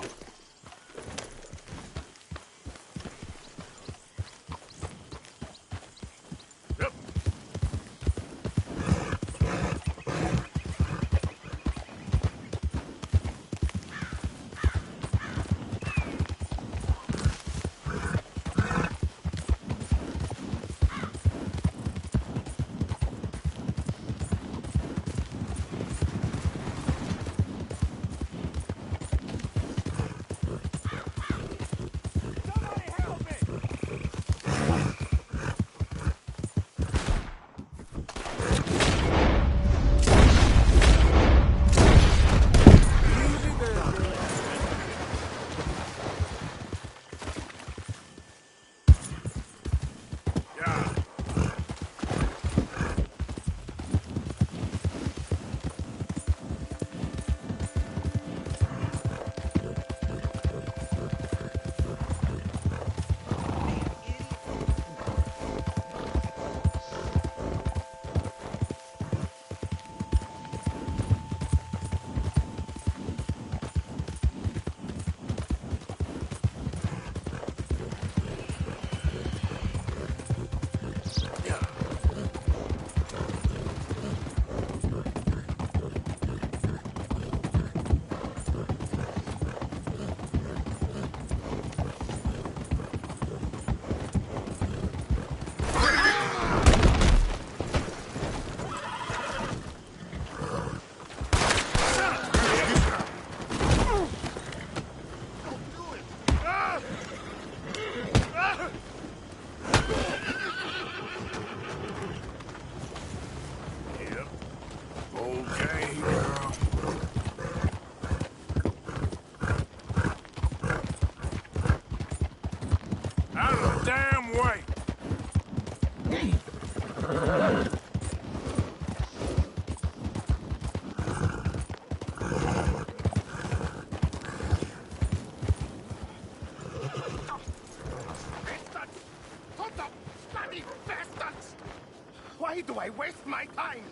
Why do I waste my time?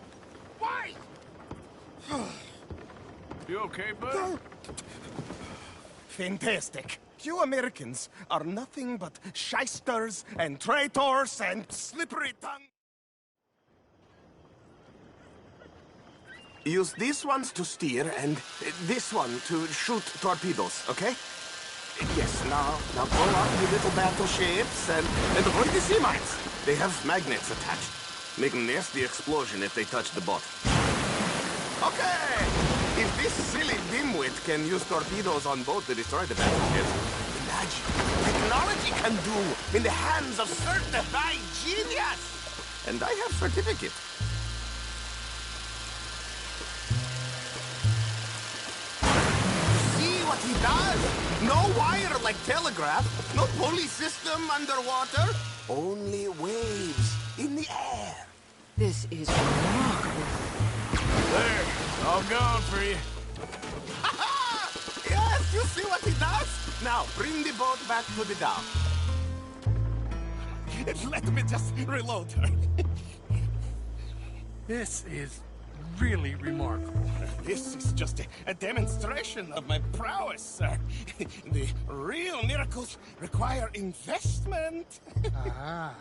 Why? You okay, bud? fantastic. You Americans are nothing but shysters and traitors and slippery tongue. Use these ones to steer and this one to shoot torpedoes, okay? Yes, now go up the little battleships and avoid the sea mines. They have magnets attached. Make a nasty explosion if they touch the boat. Okay! If this silly dimwit can use torpedoes on boat to destroy the battleships, imagine what technology can do in the hands of certified genius! And I have certificate. See what he does? No wire like telegraph, no pulley system underwater, only waves in the air. This is remarkable. There, all gone for you. Yes, you see what he does? Now, bring the boat back to the dock. Let me just reload her. This is really remarkable. This is just a demonstration of my prowess, sir. The real miracles require investment. Ah.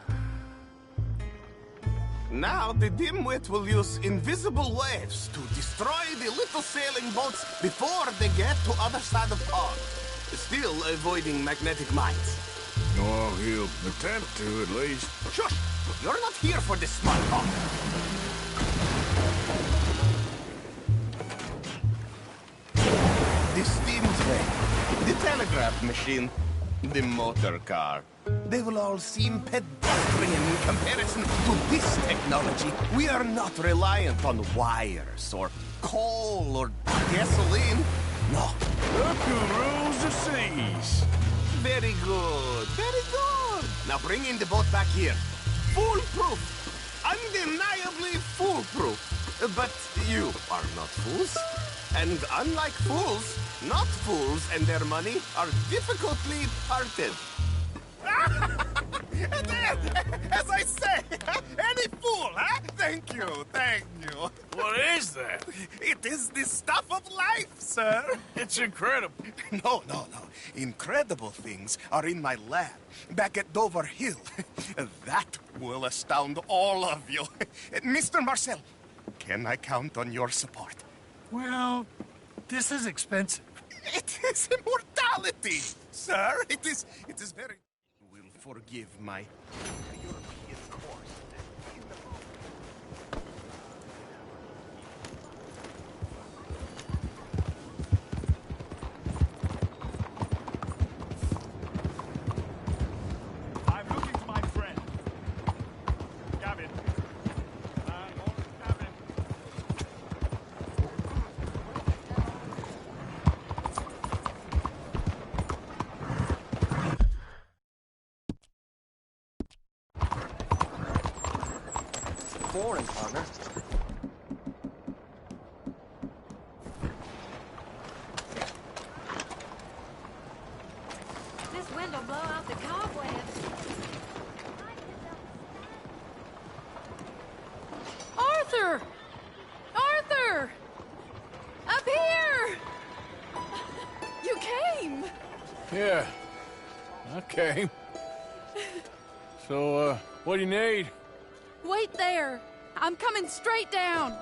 Now the dimwit will use invisible waves to destroy the little sailing boats before they get to other side of pond. Still avoiding magnetic mines. Oh, he'll attempt to, at least. Shush! You're not here for this smart talk. The steam train, the telegraph machine, the motor car. They will all seem pedestrian in comparison to this technology. We are not reliant on wires or coal or gasoline. No. Look who rules the seas. Very good. Very good. Now bring in the boat back here. Foolproof. Undeniably foolproof. But you are not fools. And unlike fools, not fools and their money are difficultly parted. There, as I say, any fool, huh? Thank you, thank you. What is that? It is the stuff of life, sir. It's incredible. No. Incredible things are in my lab, back at Dover Hill. That will astound all of you. Mr. Marcel, can I count on your support? Well, this is expensive. It is immortality, sir. It is very... You will forgive my European course. I'm looking for my friend. Gavin. Gavin. Morning, partner. This wind'll blow out the cobwebs. Arthur! Arthur! Up here! You came! Yeah, I came. So, what do you need? Wait there. I'm coming straight down.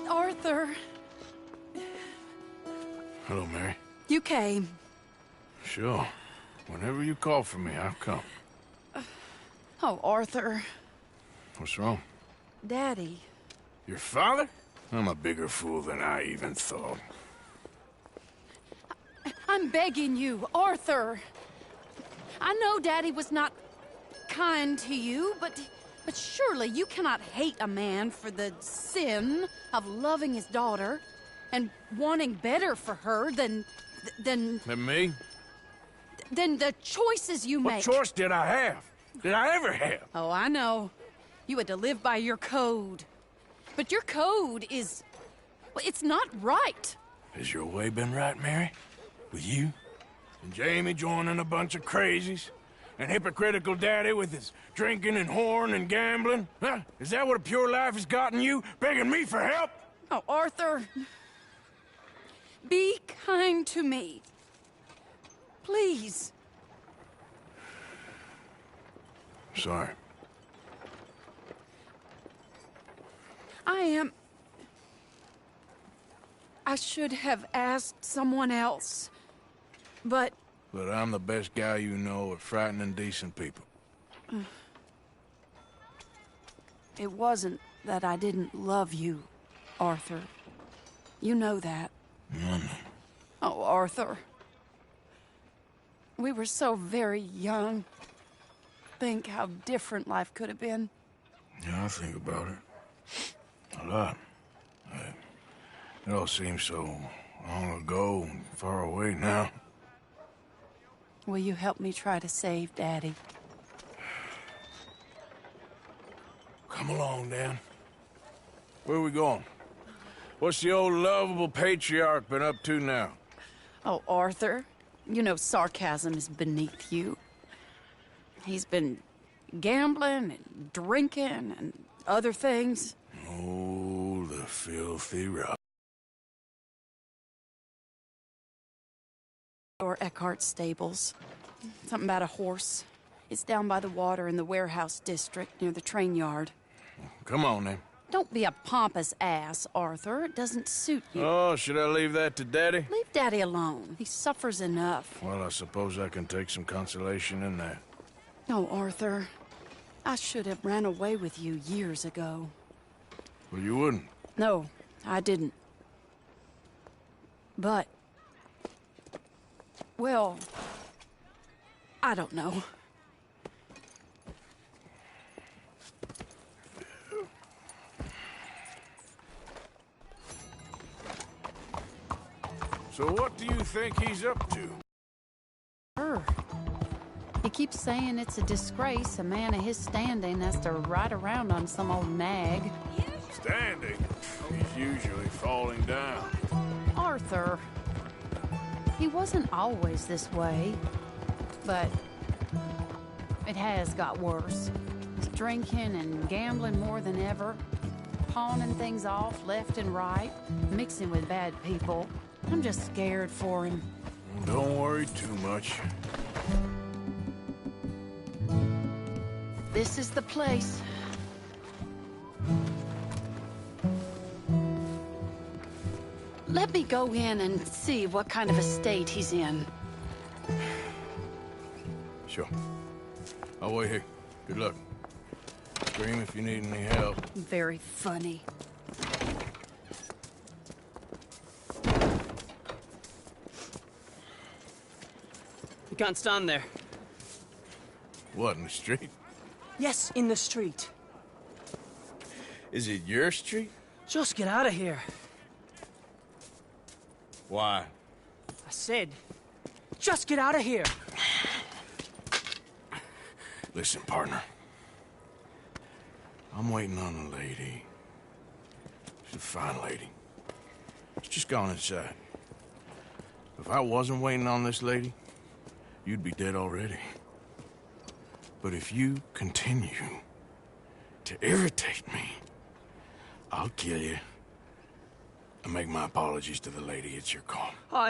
Arthur. Hello, Mary. You came. Sure. Whenever you call for me, I'll come. Oh, Arthur. What's wrong? Daddy. Your father? I'm a bigger fool than I even thought. I'm begging you, Arthur. I know Daddy was not kind to you, but surely you cannot hate a man for the sin of loving his daughter and wanting better for her than And me? than the choices you make. What choice did I have? Did I ever have? Oh, I know. You had to live by your code. But your code is... well, it's not right. Has your way been right, Mary? With you? And Jamie joining a bunch of crazies? And hypocritical daddy with his drinking and whoring and gambling? Huh? Is that what a pure life has gotten you? Begging me for help? Oh, Arthur. Be kind to me. Please. Sorry. I should have asked someone else, but... But I'm the best guy you know at frightening decent people. It wasn't that I didn't love you, Arthur. You know that. Oh, Arthur. We were so very young. Think how different life could have been. Yeah, I think about it. A lot. It all seems so long ago and far away now. Will you help me try to save Daddy? Come along, Dan. Where are we going? What's the old lovable patriarch been up to now? Oh, Arthur, you know sarcasm is beneath you. He's been gambling and drinking and other things. Oh, the filthy rock. Or Eckhart's stables. Something about a horse. It's down by the water in the warehouse district near the train yard. Come on, then. Don't be a pompous ass, Arthur. It doesn't suit you. Oh, should I leave that to Daddy? Leave Daddy alone. He suffers enough. Well, I suppose I can take some consolation in that. No, Arthur. I should have ran away with you years ago. Well, you wouldn't. No, I didn't. But... well... I don't know. So what do you think he's up to? He keeps saying it's a disgrace a man of his standing has to ride around on some old nag. Standing? He's usually falling down. Arthur. He wasn't always this way, but it has got worse. He's drinking and gambling more than ever, pawning things off left and right, mixing with bad people. I'm just scared for him. Don't worry too much. This is the place. Let me go in and see what kind of a state he's in. Sure. I'll wait here. Good luck. Scream if you need any help. Very funny. You can't stand there. What, in the street? Yes, in the street. Is it your street? Just get out of here. Why? I said, just get out of here. Listen, partner. I'm waiting on a lady. She's a fine lady. She's just gone inside. If I wasn't waiting on this lady, you'd be dead already. But if you continue to irritate me, I'll kill you and make my apologies to the lady. It's your call.